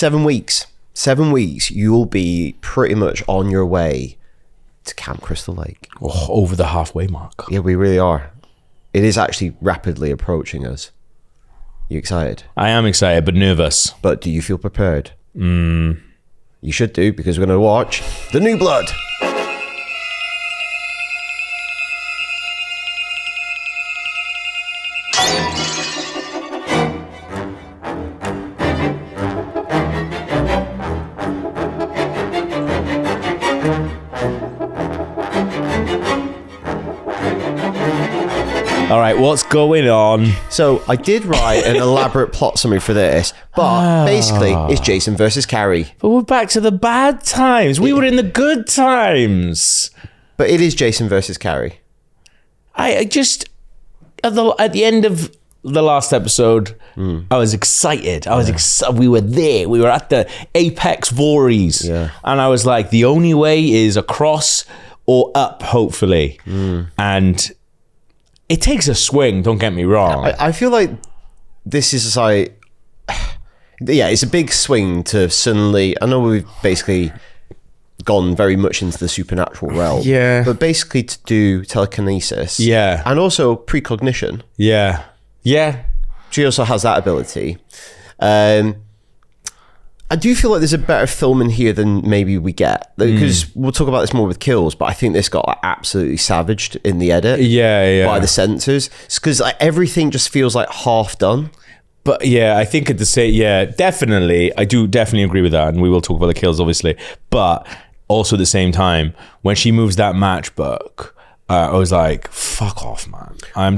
7 weeks. 7 weeks, you'll be pretty much on your way to Camp Crystal Lake. Oh, over the halfway mark. Yeah, we really are. It is actually rapidly approaching us. You excited? I am excited, but nervous. But do you feel prepared? You should do, because we're going to watch The New Blood. All right, what's going on? So I did write an elaborate plot summary for this, but basically it's Jason versus Carrie. But we're back to the bad times. We were in the good times. But it is Jason versus Carrie. I just at the end of the last episode, I was excited. I was excited. We were there. We were at the Apex Voorhees. Yeah. And I was like, the only way is across or up, hopefully. And it takes a swing, don't get me wrong. I feel like this is like, yeah, it's a big swing to suddenly, I know we've basically gone very much into the supernatural realm. Yeah. But basically to do telekinesis. Yeah. And also precognition. Yeah. Yeah. She also has that ability. I do feel like there's a better film in here than maybe we get, because we'll talk about this more with kills, but I think this got like, absolutely savaged in the edit by the censors, because like, everything just feels like half done. But yeah, I think at the same, definitely, I do definitely agree with that, and we will talk about the kills obviously, but also at the same time, when she moves that matchbook, I was like, fuck off, man. I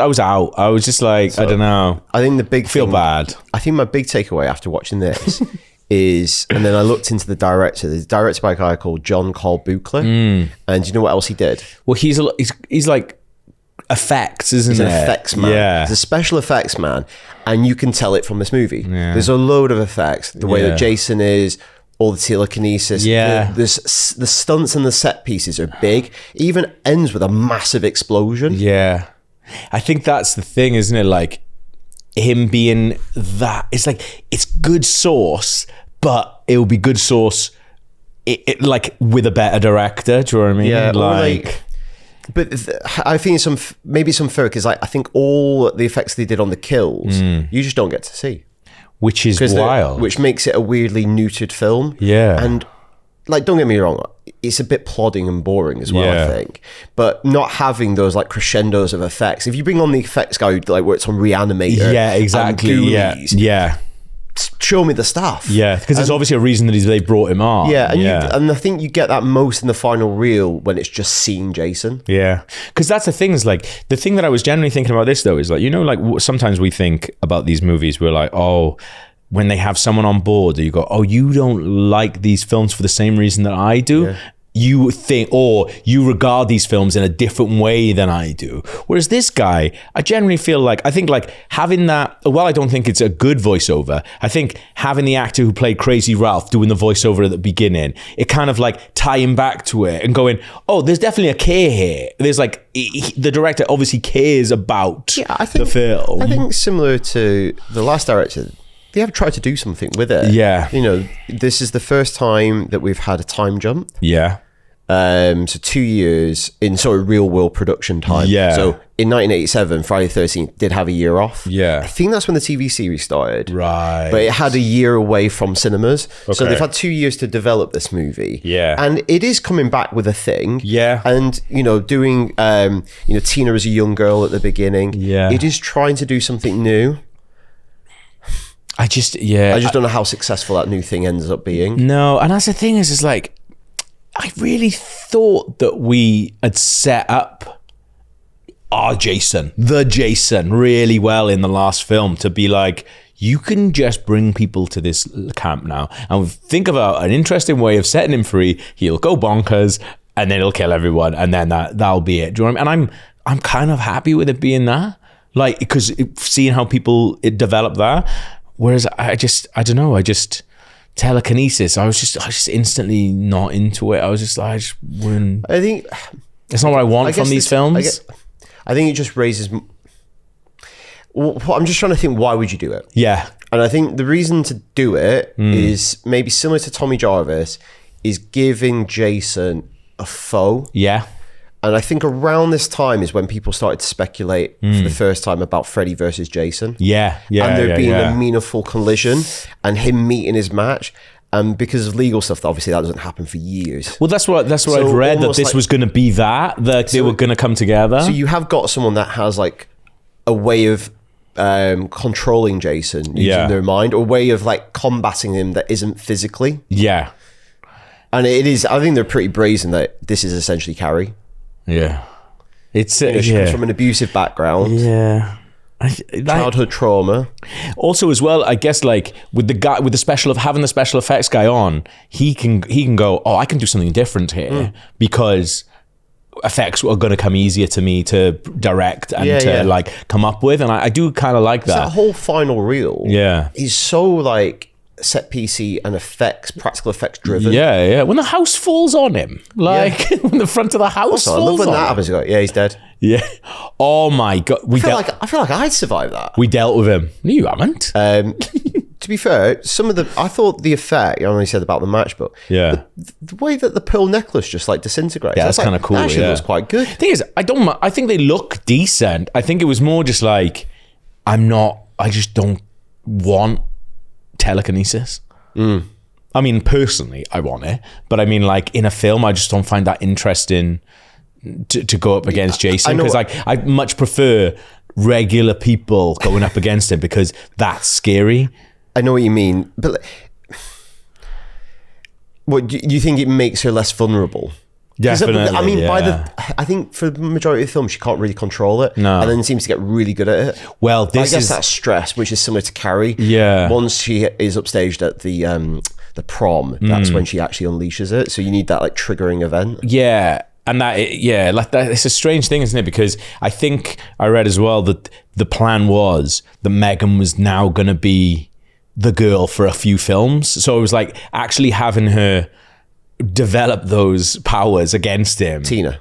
was out. I was just like, so, I don't know. I think the big feel bad. I think my big takeaway after watching this is, and then I looked into the director. It's directed by a guy called John Carl Buechler. And you know what else he did? Well, he's like effects, isn't He's it? an effects man. Yeah. He's a special effects man, and you can tell it from this movie. Yeah. There's a load of effects. The way that Jason is, all the telekinesis. Yeah. The stunts and the set pieces are big. It even ends with a massive explosion. Yeah. I think that's the thing, isn't it? Like, him being that, it's like, it's good sauce, but it will be good sauce like with a better director. Do you know what I mean? Yeah, like but I think maybe it's unfair, because like I think all the effects they did on the kills you just don't get to see, which is wild, which makes it a weirdly neutered film. And like, don't get me wrong, it's a bit plodding and boring as well, I think. But not having those like crescendos of effects. If you bring on the effects guy who like works on Reanimator, exactly, Ghoulies, show me the stuff. Because there's obviously a reason that they brought him on. And I think you get that most in the final reel when it's just seeing Jason. Because that's the thing, is like, the thing that I was generally thinking about this though is like, you know, like sometimes we think about these movies, we're like, oh, when they have someone on board, you go, oh, you don't like these films for the same reason that I do. You think, or you regard these films in a different way than I do. Whereas this guy, I generally feel like, I think like having that, while I don't think it's a good voiceover, I think having the actor who played Crazy Ralph doing the voiceover at the beginning, it kind of like tying back to it and going, oh, there's definitely a care here. There's like, the director obviously cares about the film. I think similar to the last director, they have tried to do something with it. You know, this is the first time that we've had a time jump. So 2 years in sort of real world production time. So in 1987, Friday the 13th did have a year off. I think that's when the TV series started. But it had a year away from cinemas. So they've had 2 years to develop this movie. And it is coming back with a thing. And, you know, doing, you know, Tina as a young girl at the beginning. It is trying to do something new. I just don't know how successful that new thing ends up being. No, and that's the thing is like, I really thought that we had set up the Jason really well in the last film to be like, you can just bring people to this camp now and think about an interesting way of setting him free. He'll go bonkers and then he'll kill everyone, and then that'll be it. Do you know what I mean? And I'm kind of happy with it being that, like, because seeing how people develop that. Whereas I don't know, telekinesis, I was just instantly not into it. I was just like, I just wouldn't. I think it's not what I want from these films. I think it just raises. Well, I'm just trying to think, why would you do it? And I think the reason to do it is maybe similar to Tommy Jarvis, is giving Jason a foe. Yeah. And I think around this time is when people started to speculate for the first time about Freddy versus Jason. Yeah. And there being a meaningful collision and him meeting his match. And because of legal stuff, obviously that doesn't happen for years. Well, that's what I've read, that this was going to be that they were going to come together. So you have got someone that has like a way of controlling Jason using their mind, or a way of like combating him that isn't physically. Yeah. And it is, I think they're pretty brazen that this is essentially Carrie. Yeah. It's she comes from an abusive background. Yeah. Childhood trauma. Also, as well, I guess, like with the special effects guy on, he can go, oh, I can do something different here because effects are going to come easier to me to direct and like come up with, and I do kind of like that. That whole final reel, is so like set piecey and practical effects driven. Yeah. When the house falls on him, like when the front of the house falls on him. I love when that happens. You go, yeah, he's dead. Yeah. Oh my god. I feel like I'd survive that. We dealt with him. No, you haven't. To be fair, I thought the effect, I only said about the match, but the way that the pearl necklace just like disintegrates. Yeah, that's kind of cool. That actually looks quite good. Thing is, I think they look decent. I think it was more just like, I just don't want telekinesis. I mean, personally, I want it, but I mean, like in a film, I just don't find that interesting to go up against Jason, because I much prefer regular people going up against him, because that's scary. I know what you mean, but what do you think it makes her less vulnerable? Definitely. I mean, I think for the majority of the film, she can't really control it. No. And then seems to get really good at it. Well, I guess that's stress, which is similar to Carrie. Yeah. Once she is upstaged at the prom, that's when she actually unleashes it. So you need that like triggering event. Yeah. And like that, it's a strange thing, isn't it? Because I think I read as well that the plan was that Megan was now going to be the girl for a few films. So it was like actually having her develop those powers against him. Tina.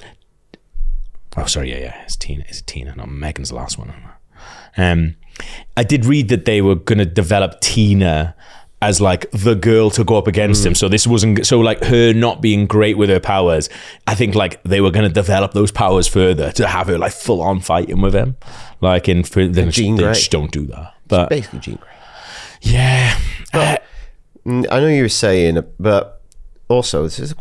Oh, sorry. Yeah. It's Tina. Is it Tina? No, Megan's the last one. I did read that they were going to develop Tina as like the girl to go up against him. So this wasn't, so like her not being great with her powers, I think like they were going to develop those powers further to have her like full on fighting with him. Like then Jean Grey. They just don't do that. But it's basically Jean Grey. Yeah. I know you were saying, but also, this is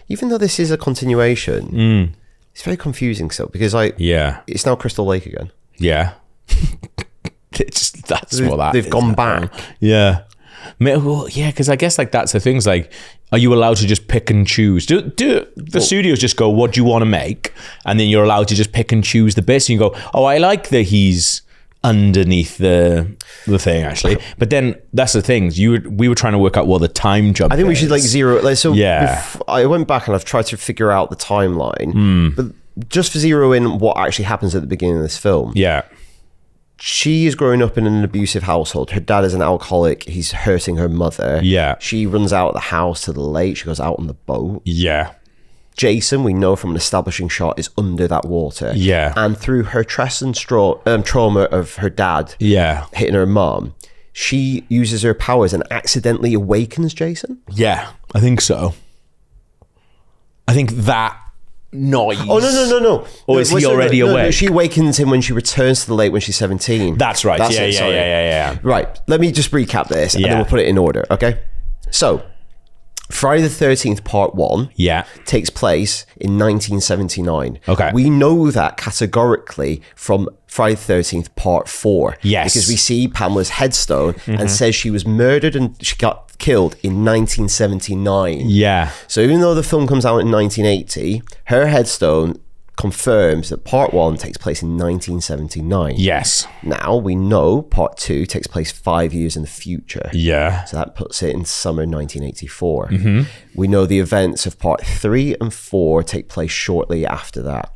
even though this is a continuation, it's very confusing still, because it's now Crystal Lake again. Yeah. They've gone back. Yeah. Well, yeah, because I guess like that's the things, like, are you allowed to just pick and choose? Do the studios just go, what do you want to make? And then you're allowed to just pick and choose the bits, and you go, oh, I like that he's underneath the thing, actually. But then that's the thing, we were trying to work out what the time jump I think is. we should like zero, like, so I went back and I've tried to figure out the timeline, but just for zero in what actually happens at the beginning of this film. She is growing up in an abusive household. Her dad is an alcoholic. He's hurting her mother. She runs out of the house to the lake. She goes out on the boat. Jason, we know from an establishing shot, is under that water. And through her stress and trauma of her dad hitting her mom, she uses her powers and accidentally awakens Jason. I think so. I think that noise. Oh, no. Or is he already awake? No, she awakens him when she returns to the lake when she's 17. That's right. Yeah. Right. Let me just recap this and then we'll put it in order, okay? So, Friday the 13th, part 1 takes place in 1979. Okay. We know that categorically from Friday the 13th, part 4. Yes. Because we see Pamela's headstone and says she was murdered and she got killed in 1979. So even though the film comes out in 1980, her headstone confirms that part 1 takes place in 1979. Now we know part 2 takes place 5 years in the future. So that puts it in summer 1984. We know the events of part 3 and 4 take place shortly after that.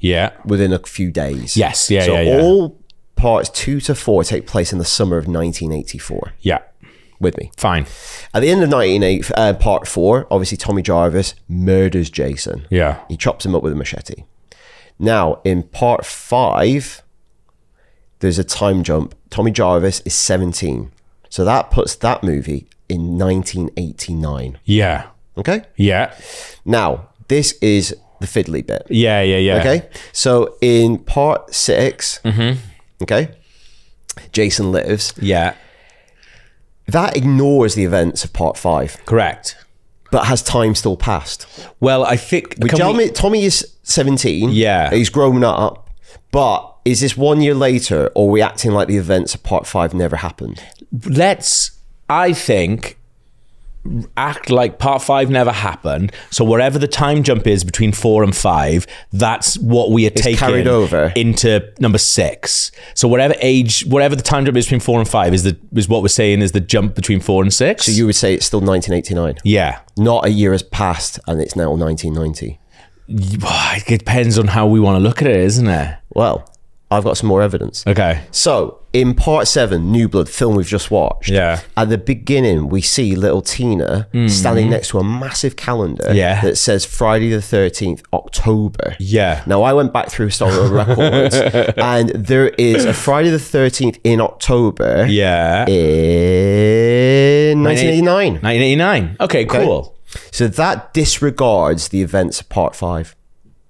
Within a few days. So all parts 2 to 4 take place in the summer of 1984. With me. Fine. At the end of part 4, obviously Tommy Jarvis murders Jason. He chops him up with a machete. Now, in part 5, there's a time jump. Tommy Jarvis is 17. So that puts that movie in 1989. Yeah. Okay? Yeah. Now, this is the fiddly bit. Yeah. Okay? So in part 6, okay, Jason Lives. Yeah. That ignores the events of part 5. Correct. But has time still passed? Well, I think... Tommy is 17. Yeah. He's grown up. But is this 1 year later, or are we acting like the events of part 5 never happened? I think, act like part 5 never happened. So wherever the time jump is between 4 and 5, that's what we are taking carried over into number 6. So whatever the time jump is between 4 and 5 is what we're saying is the jump between 4 and 6. So you would say it's still 1989? Yeah. Not a year has passed and it's now 1990. It depends on how we want to look at it, isn't it? Well, I've got some more evidence. Okay. So, in part 7, New Blood, film we've just watched, at the beginning, we see little Tina standing next to a massive calendar that says Friday the 13th, October. Yeah. Now, I went back through historical records, and there is a Friday the 13th in October in 1989. 1989. Okay, cool. So that disregards the events of part 5.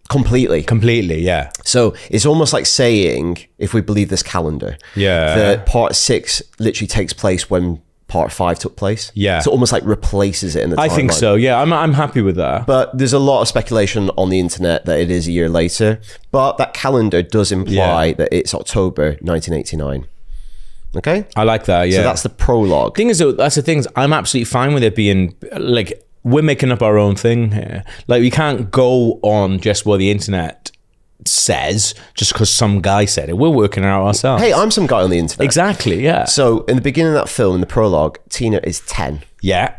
Completely, yeah. So it's almost like saying, if we believe this calendar, that part 6 literally takes place when part 5 took place. Yeah. So it almost like replaces it in the timeline. I think so, yeah. I'm happy with that. But there's a lot of speculation on the internet that it is a year later. But that calendar does imply that it's October 1989. Okay? I like that, yeah. So that's the prologue. Thing is, though, that's the thing. I'm absolutely fine with it being, like... We're making up our own thing here. Like, we can't go on just what the internet says just because some guy said it. We're working it out ourselves. Hey, I'm some guy on the internet. Exactly, yeah. So, in the beginning of that film, in the prologue, Tina is 10. Yeah.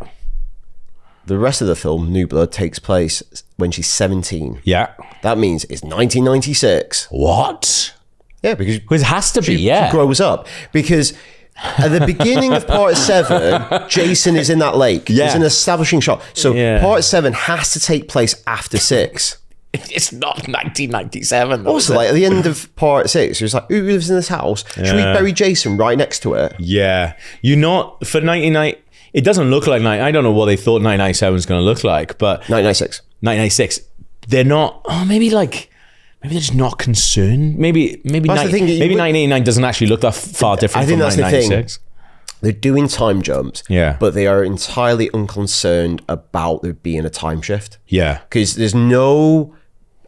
The rest of the film, New Blood, takes place when she's 17. Yeah. That means it's 1996. What? Yeah, because... It has to be, She grows up. Because... At the beginning of part 7, Jason is in that lake. Yeah. There's an establishing shot. So part 7 has to take place after 6. It's not 1997. Though, also, like at the end of part 6, it was like, who lives in this house? Should we bury Jason right next to it? Yeah. You're not, for 1990, it doesn't look like, I don't know what they thought 1997 was going to look like, but... 1996. 1996. They're not, maybe they're just not concerned. Maybe 1989 doesn't actually look that far different from 1996. They're doing time jumps, but they are entirely unconcerned about there being a time shift. Yeah, because there's no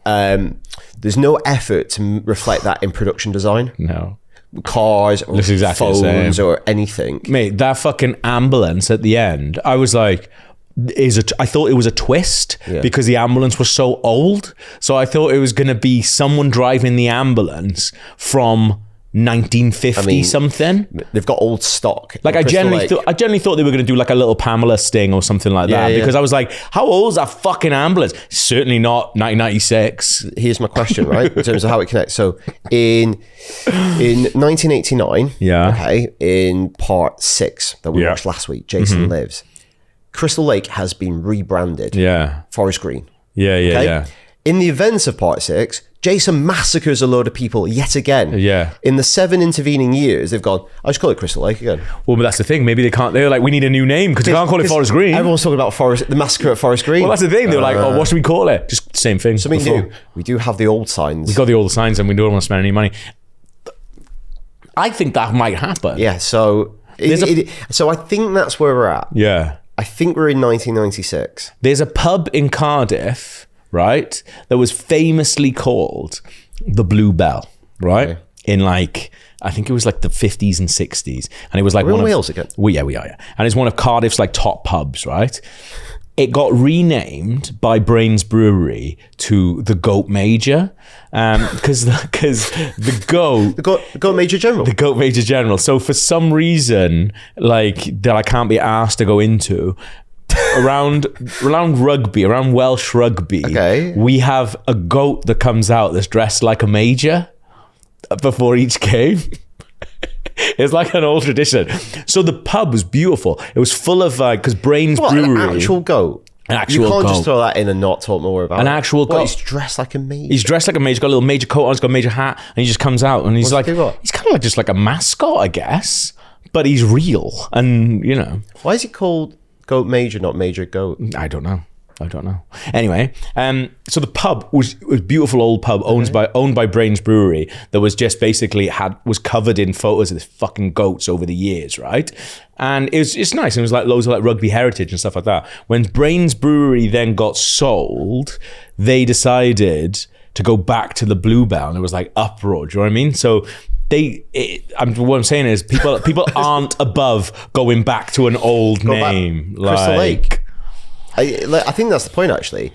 effort to reflect that in production design. No. Cars or exactly phones or anything. Mate, that fucking ambulance at the end, I was like... I thought it was a twist because the ambulance was so old. So I thought it was going to be someone driving the ambulance from 1950 something. They've got old stock. Like I generally thought they were going to do like a little Pamela sting or something like that because I was like, how old is that fucking ambulance? Certainly not 1996. Here's my question, right? In terms of how it connects. So in 1989, okay, in part 6 that we watched last week, Jason Lives. Crystal Lake has been rebranded. Forest Green. Okay? In the events of part 6, Jason massacres a load of people yet again. In the 7 intervening years, they've gone, I just call it Crystal Lake again. Well, but that's the thing. Maybe they can't. They're like, we need a new name because they can't call it Forest Green. Everyone's talking about the massacre at Forest Green. Well, that's the thing. They're like, what should we call it? Just same thing. Something new. We do have the old signs. We've got the old signs and we don't want to spend any money. I think that might happen. Yeah, so so I think that's where we're at. Yeah. I think we're in 1996. There's a pub in Cardiff, right, that was famously called the Blue Bell, right? Okay. In like, I think it was like the 50s and 60s. And it was like we're in Wales again. We are, yeah. And it's one of Cardiff's like top pubs, right? It got renamed by Brains Brewery to the Goat Major because the Goat Major General. The Goat Major General. So for some reason, like that I can't be asked to go into, around rugby, around Welsh rugby, we have a goat that comes out that's dressed like a major before each game. It's like an old tradition. So the pub was beautiful. It was full of because Brains Brewery. An actual goat. An actual goat. You can't just throw that in and not talk more about it. An actual goat. He's dressed like a major. He's dressed like a major. He's got a little major coat on. He's got a major hat, and he just comes out and he's like, he's kind of like just like a mascot, I guess. but he's real. And, you know. Why is it called Goat Major, not Major Goat? I don't know. Anyway, so the pub was a beautiful old pub owned by Brains Brewery that was just basically was covered in photos of this fucking goats over the years, right? And it's nice. It was like loads of like rugby heritage and stuff like that. When Brains Brewery then got sold, they decided to go back to the Bluebell, and it was like uproar. Do you know what I mean? So what I'm saying is people aren't above going back to an old name, like Crystal Lake. I think that's the point, actually,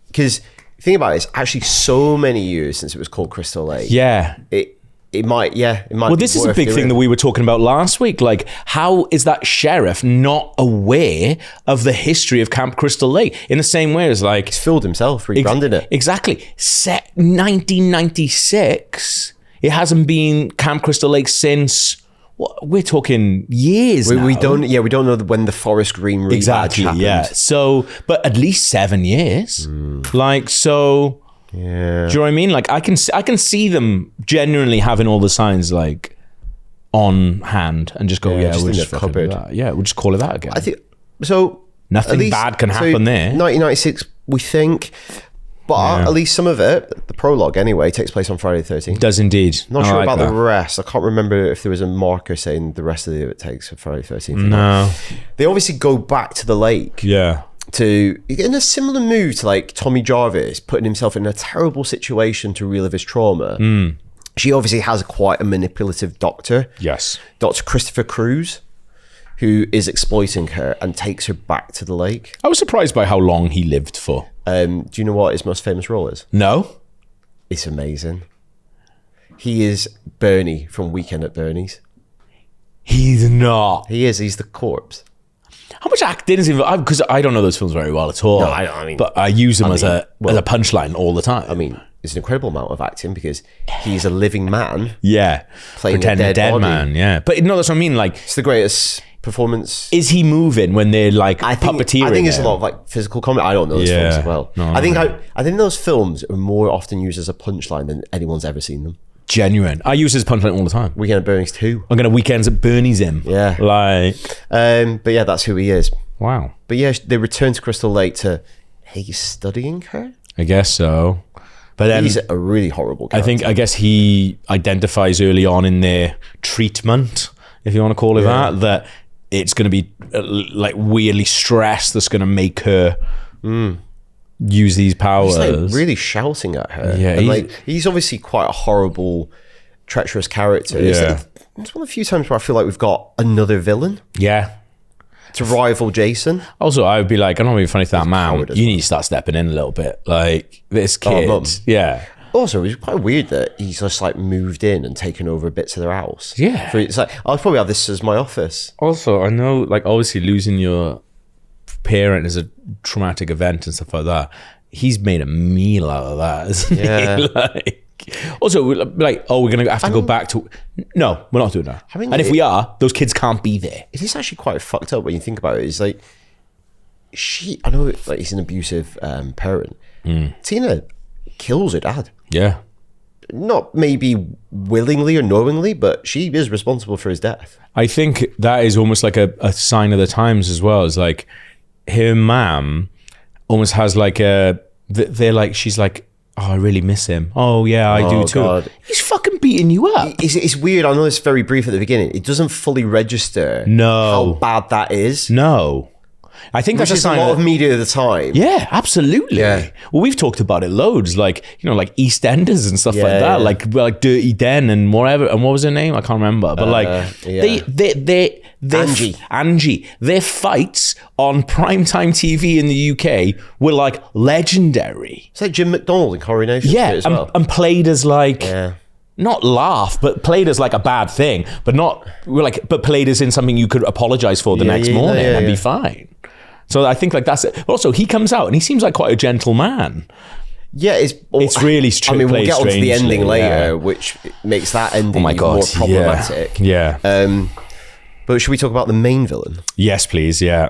because think about it, it's actually so many years since it was called Crystal Lake. Yeah. It might. Well, this is a big thing that we were talking about last week. Like, how is that sheriff not aware of the history of Camp Crystal Lake? In the same way as like... He's fooled himself, rebranded it. Exactly. Set 1996. It hasn't been Camp Crystal Lake since... We're talking years now. We don't know when the Forest Green rebadge happened. Yeah. So, but at least 7 years. Like, so... Yeah. Do you know what I mean? Like, I can see them genuinely having all the signs, like, on hand and just go, we'll just fucking do that. Yeah, we'll just call it that again. I think... So... Nothing bad can happen there. 1996, we think... But at least some of it, the prologue anyway, takes place on Friday the 13th. It does indeed. Not sure about the rest. I can't remember if there was a marker saying the rest of it takes for Friday the 13th. No. They obviously go back to the lake. Yeah. In a similar move to like Tommy Jarvis, putting himself in a terrible situation to relive his trauma. She obviously has quite a manipulative doctor. Yes. Dr. Christopher Cruz, who is exploiting her and takes her back to the lake. I was surprised by how long he lived for. Do you know what his most famous role is? No. It's amazing. He is Bernie from Weekend at Bernie's. He's not. He is. He's the corpse. How much acting is involved? Because I don't know those films very well at all. No, I mean... But I use them as a punchline all the time. I mean, it's an incredible amount of acting because he's a living man. Yeah. Playing Pretend a dead body. man, yeah. But no, that's what I mean. Like, it's the greatest performance. Is he moving when they're like puppeteering? I think it's a lot of like physical comedy. I don't know those films as well. No, I think those films are more often used as a punchline than anyone's ever seen them. Genuine. I use his punchline all the time. Weekend at Bernie's too. I'm gonna Weekends at Bernie's him. Yeah. Like. But yeah, that's who he is. Wow. But yeah, they return to Crystal Lake to. He's studying her. I guess so. But then he's a really horrible character. I guess he identifies early on in their treatment, if you want to call it that it's going to be like weirdly stress that's going to make her use these powers. He's like really shouting at her. Yeah, and he's obviously quite a horrible, treacherous character. Yeah. It's one of the few times where I feel like we've got another villain. Yeah. To rival Jason. Also, I would be like, I don't know if you're funny to that man. You need to start stepping in a little bit. Like, this kid. Yeah. Also, it was quite weird that he's just like moved in and taken over bits of their house. Yeah. It's like, I'll probably have this as my office. Also, I know, like, obviously losing your parent is a traumatic event and stuff like that. He's made a meal out of that, isn't he? Like, also, like, we're going to have to go back to... No, we're not doing that. And if we are, those kids can't be there. It is actually quite fucked up when you think about it. It's like, I know like he's an abusive parent. Tina kills her dad. Yeah. Not maybe willingly or knowingly, but she is responsible for his death. I think that is almost like a sign of the times as well. It's like her mom almost has like she's like, oh, I really miss him. Oh, yeah, I do too. God. He's fucking beating you up. It's weird. I know it's very brief at the beginning. It doesn't fully register how bad that is. No. I think that's a lot of media at the time. Yeah, absolutely. Yeah. Well, we've talked about it loads, like, you know, like EastEnders and stuff like that, like Dirty Den and whatever. And what was her name? I can't remember. But like, Angie, their fights on primetime TV in the UK were like legendary. It's like Jim McDonald in Coronation Street as well. And played as like... Not laugh, but played as like a bad thing, but played as in something you could apologize for the next morning and be fine. So I think like that's it. Also, he comes out and he seems like quite a gentle man. Yeah, it's really strange. I mean, we'll get onto the ending later, which makes that ending more problematic. Yeah. But should we talk about the main villain? Yes, please. Yeah.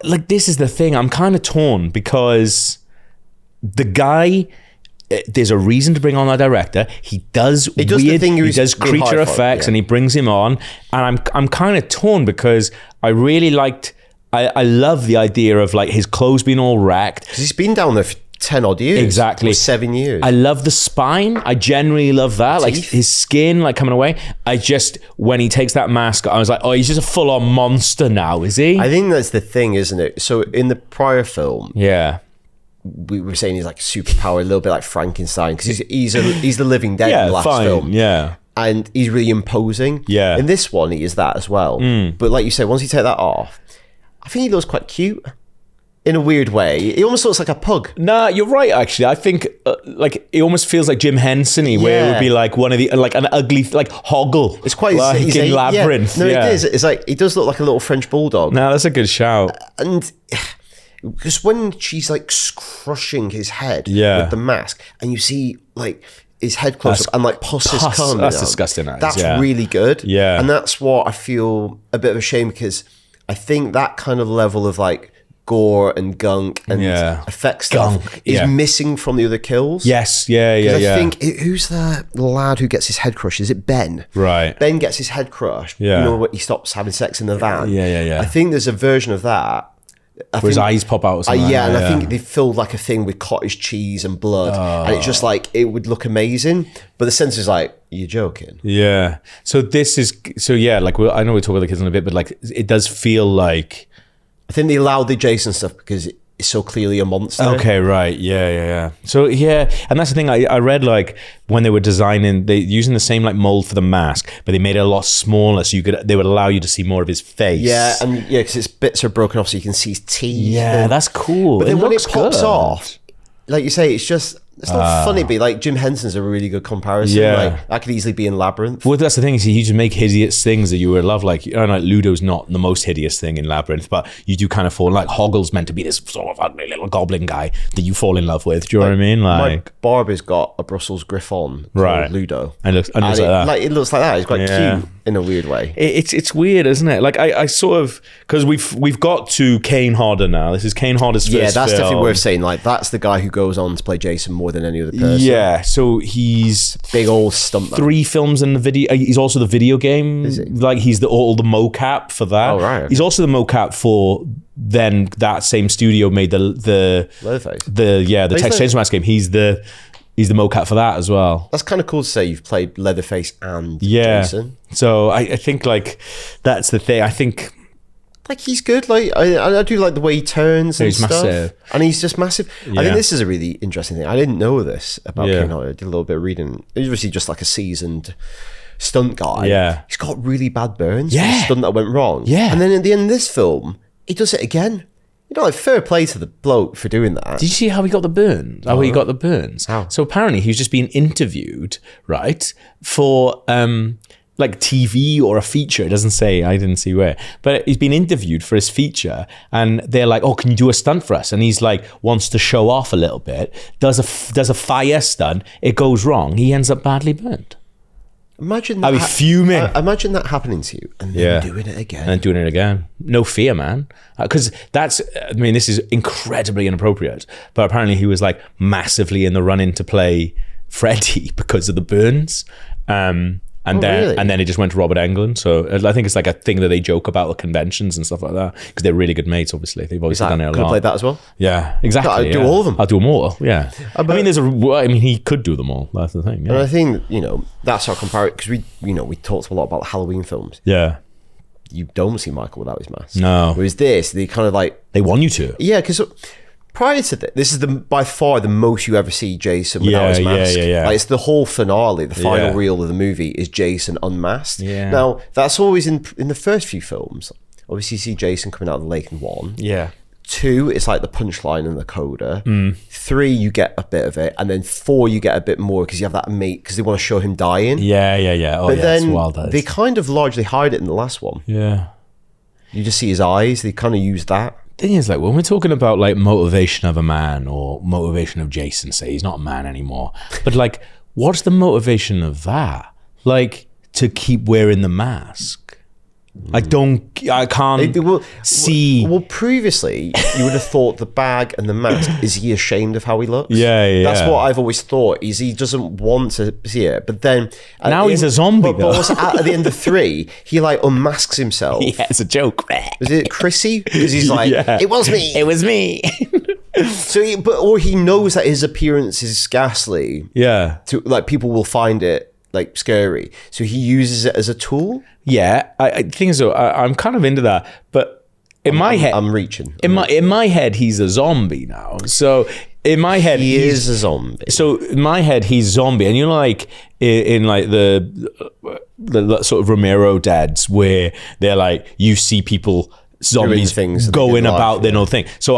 Like, this is the thing. I'm kind of torn because the guy there's a reason to bring on that director. He does weird, he does creature effects, and he brings him on. And I'm kind of torn because I really liked. I love the idea of like his clothes being all wrecked. Because he's been down there for 10 odd years. Exactly. Or 7 years. I love the spine. I generally love that. Like his skin like coming away. When he takes that mask, I was like, oh, he's just a full on monster now, is he? I think that's the thing, isn't it? So in the prior film, we were saying he's like superpower, a little bit like Frankenstein, because he's the living dead in the last film. Yeah. And he's really imposing. Yeah. In this one, he is that as well. But like you say, once you take that off, I think he looks quite cute. In a weird way. He almost looks like a pug. Nah, you're right, actually. I think, like, it almost feels like Jim Henson-y, where it would be like one of the, like an ugly, like, Hoggle. It's quite... like in Labyrinth. Yeah. No, it is. It's like, he does look like a little French bulldog. No, that's a good shout. And... because when she's, like, crushing his head with the mask, and you see, like... his head close up and like pus is coming. That's disgusting. That's really good. Yeah. And that's what I feel a bit of a shame, because I think that kind of level of like gore and gunk and effect stuff is missing from the other kills. Yes. Yeah. I think who's the lad who gets his head crushed? Is it Ben? Right. Ben gets his head crushed. Yeah. You know what? He stops having sex in the van. Yeah. I think there's a version of that. Where his eyes pop out or something. I think they filled like a thing with cottage cheese and blood, and it's just like, it would look amazing, but the sense is like, you're joking. Yeah. So like, I know we'll talk about the kids in a bit, but like, it does feel like... I think they allowed the Jason stuff because it's so clearly a monster. Okay, right. Yeah. So, yeah, and that's the thing. I read, like, when they were designing, they using the same, like, mold for the mask, but they made it a lot smaller so they would allow you to see more of his face. Yeah, because its bits are broken off so you can see his teeth. Yeah, that's cool. But then when it pops off, like you say, it's not funny, but like Jim Henson's a really good comparison. Yeah. Like, that could easily be in Labyrinth. Well, that's the thing, is he used to make hideous things that you would love. Like, Ludo's not the most hideous thing in Labyrinth, but you do kind of fall, like, Hoggle's meant to be this sort of ugly little goblin guy that you fall in love with. Do you know what I mean? Like, my Barbie's got a Brussels Griffon called Ludo. And it looks like that. Like, it looks like that. It's quite cute in a weird way. It's weird, isn't it? Like, I sort of, because we've got to Kane Hodder now. This is Kane Hodder's first film. Yeah, that's definitely worth saying. Like, that's the guy who goes on to play Jason more than any other person. Yeah, so he's big old stuntman. 3 films in the video. He's also the video game. Is he? Like, he's all the mocap for that. Oh, right. Okay. He's also the mocap for then that same studio made the Leatherface. The Texas Chainsaw Massacre game. He's the mocap for that as well. That's kind of cool to say you've played Leatherface and Jason. So I think like that's the thing. I think. Like, he's good. Like, I do like the way he turns and stuff. Massive. And he's just massive. I think this is a really interesting thing. I didn't know this about Kane Hodder. I did a little bit of reading. He's obviously just like a seasoned stunt guy. Yeah. He's got really bad burns. For the stunt that went wrong. Yeah. And then at the end of this film, he does it again. You know, like, fair play to the bloke for doing that. Did you see how he got the burns? How he got the burns? How? So apparently he was just being interviewed, right, for like TV or a feature. It doesn't say, I didn't see where, but he's been interviewed for his feature, and they're like, oh, can you do a stunt for us? And he's like, wants to show off a little bit, does a fire stunt, it goes wrong, he ends up badly burnt. Imagine that. I'd be fuming. Imagine that happening to you and then doing it again. And doing it again. No fear, man. Because this is incredibly inappropriate, but apparently he was like massively in the run-in to play Freddy because of the burns. And then it just went to Robert Englund. So I think it's like a thing that they joke about at conventions and stuff like that, because they're really good mates, obviously. They've obviously done it a lot. Could have played that as well? Yeah, exactly. I'd do all of them. I'll do them all, yeah. He could do them all. That's the thing. Yeah. And I think, that's our comparison, because we talked a lot about Halloween films. Yeah. You don't see Michael without his mask. No. Whereas this, they kind of like... They want you to. Yeah, because... Prior to this is by far the most you ever see Jason without his mask. Yeah. Like, it's the whole finale, the final reel of the movie is Jason unmasked. Yeah. Now, that's always in the first few films. Obviously, you see Jason coming out of the lake in 1. Yeah. 2, it's like the punchline and the coda. 3, you get a bit of it. And then 4, you get a bit more because you have that mate, because they want to show him dying. Yeah. Oh, but then it's wild, they kind of largely hide it in the last one. Yeah. You just see his eyes. They kind of use that. Thing is, like, when we're talking about like motivation of a man or motivation of Jason, say he's not a man anymore, but like, what's the motivation of that? Like, to keep wearing the mask? I can't see. Well, previously, you would have thought the bag and the mask, is he ashamed of how he looks? Yeah. That's what I've always thought, is he doesn't want to see it. But then... Now he's a zombie, though. But also at the end of 3, he like unmasks himself. Yeah, it's a joke. Is it Chrissy? Because he's like, it was me. It was me. So, or he knows that his appearance is ghastly. Yeah. To like, people will find it like scary. So he uses it as a tool. Yeah, I think so. I'm kind of into that, but in my head, I'm reaching. In my head, he's a zombie now. So in my head, he is a zombie. So in my head, he's zombie, and you know, like in like the sort of Romero dads, where they're like, you see people. Zombies things going about their own thing. So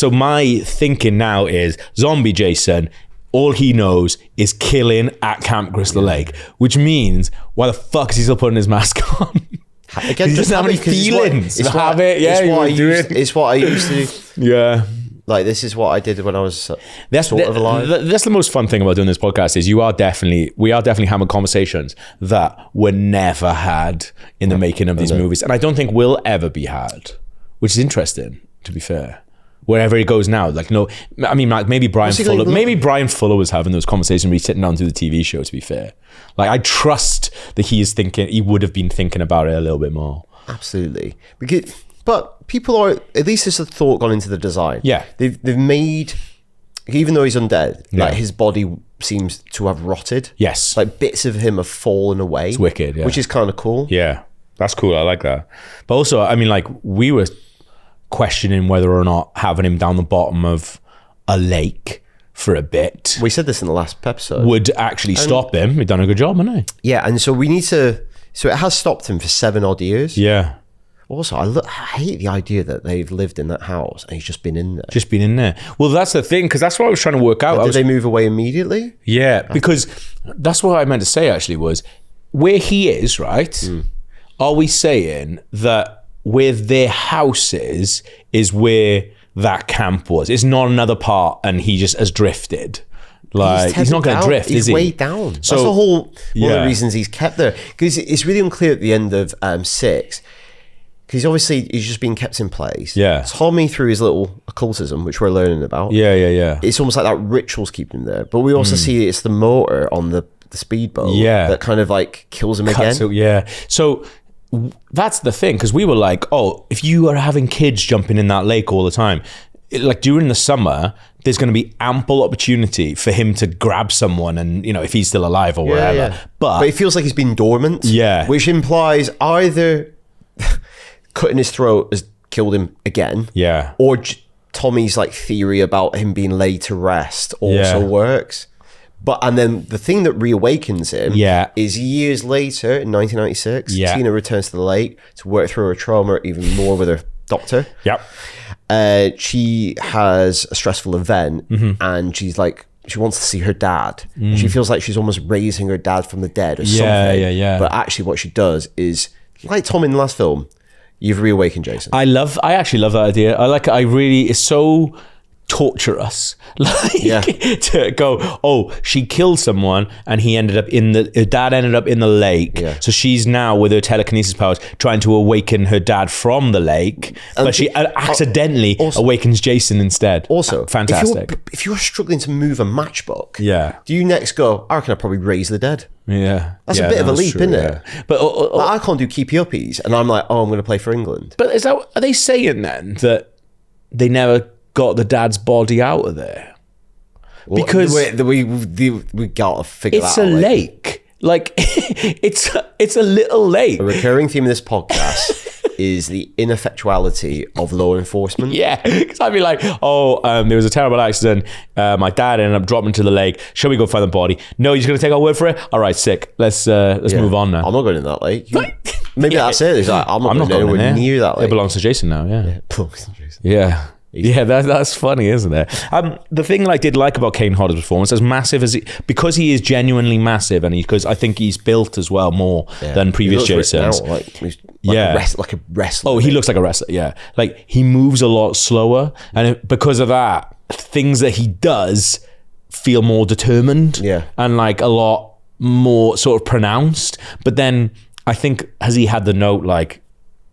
my thinking now is zombie Jason. All he knows is killing at Camp Crystal Lake, which means why the fuck is he still putting his mask on? Again, he doesn't have any feelings. It's what I used to do. Yeah. Like, this is what I did when I was sort of alive. That's the most fun thing about doing this podcast is we are definitely having conversations that were never had in the making of these movies. And I don't think will ever be had, which is interesting, to be fair. Wherever he goes now, like, no, I mean, like, maybe Brian Fuller was having those conversations when he's sitting down to the TV show, to be fair. Like, I trust that he would have been thinking about it a little bit more. Absolutely. But people are, at least there's a thought gone into the design. Yeah. They've made, even though he's undead, like, his body seems to have rotted. Yes. Like, bits of him have fallen away. It's wicked, yeah. Which is kind of cool. Yeah. That's cool. I like that. But also, I mean, like, we were questioning whether or not having him down the bottom of a lake for a bit. We said this in the last episode. Would actually stop him. We've done a good job, haven't we? Yeah, and so we need to... So it has stopped him for 7 odd years. Yeah. Also, I hate the idea that they've lived in that house and he's just been in there. Well, that's the thing, because that's what I was trying to work out. Did they move away immediately? Yeah, because that's what I meant to say, actually, was where he is, right? Are we saying that where their house is where that camp was? It's not another part and he just has drifted. Like, he's not going to drift, is he? He's way down. That's the whole one of the reasons he's kept there. Because it's really unclear at the end of 6. Because obviously he's just being kept in place. Yeah. Tommy through his little occultism, which we're learning about. Yeah. It's almost like that ritual's keeping him there. But we also see it's the motor on the speedboat that kind of like kills him again. So that's the thing, because we were like, oh, if you are having kids jumping in that lake all the time, like during the summer, there's going to be ample opportunity for him to grab someone and, you know, if he's still alive or whatever. Yeah. But it feels like he's been dormant. Yeah. Which implies either cutting his throat has killed him again. Yeah. Or Tommy's like theory about him being laid to rest also works. And then the thing that reawakens him is years later in 1996, Tina returns to the lake to work through her trauma even more with her doctor. Yep. She has a stressful event and she's like, she wants to see her dad. She feels like she's almost raising her dad from the dead or something. Yeah. But actually what she does is, like Tom in the last film, you've reawakened Jason. I actually love that idea. It's so torturous, to go, oh, she killed someone and her dad ended up in the lake, so she's now with her telekinesis powers trying to awaken her dad from the lake, but she accidentally awakens Jason instead. Also, fantastic. If you're struggling to move a matchbook, do you next go, I reckon I'd probably raise the dead? That's a bit of a leap, isn't it? But I can't do keepy uppies and I'm like, oh, I'm going to play for England. But are they saying then that they never got the dad's body out of there? Because we gotta figure that out. It's a lake. Like, it's a little lake. A recurring theme of this podcast is the ineffectuality of law enforcement. Yeah, because I'd be like, there was a terrible accident. My dad ended up dropping into the lake. Shall we go find the body? No, you're just going to take our word for it? All right, sick. Let's move on now. I'm not going in that lake. Maybe that's it. It's like, I'm not going anywhere near that lake. It belongs to Jason now, It belongs to Jason. Yeah. Yeah, that's funny, isn't it? The thing I did like about Kane Hodder's performance, as massive as because he is genuinely massive, and because I think he's built as well more than previous Jasons. Like a wrestler. Oh, he looks like a wrestler. Yeah, like he moves a lot slower, and because of that, things that he does feel more determined. Yeah, and like a lot more sort of pronounced. But then I think, has he had the note like,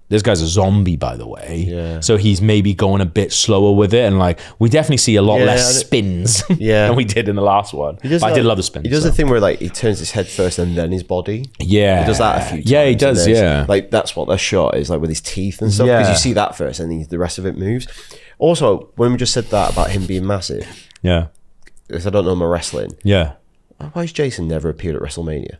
this guy's a zombie, by the way. Yeah. So he's maybe going a bit slower with it. And like, we definitely see a lot less spins than we did in the last one. I did love the spins. He does the thing where like he turns his head first and then his body. Yeah. He does that a few times. Yeah, he does, yeah. Like that's what the shot is like with his teeth and stuff. Because you see that first and then the rest of it moves. Also, when we just said that about him being massive. Yeah. Because I don't know my wrestling. Yeah. Why has Jason never appeared at WrestleMania?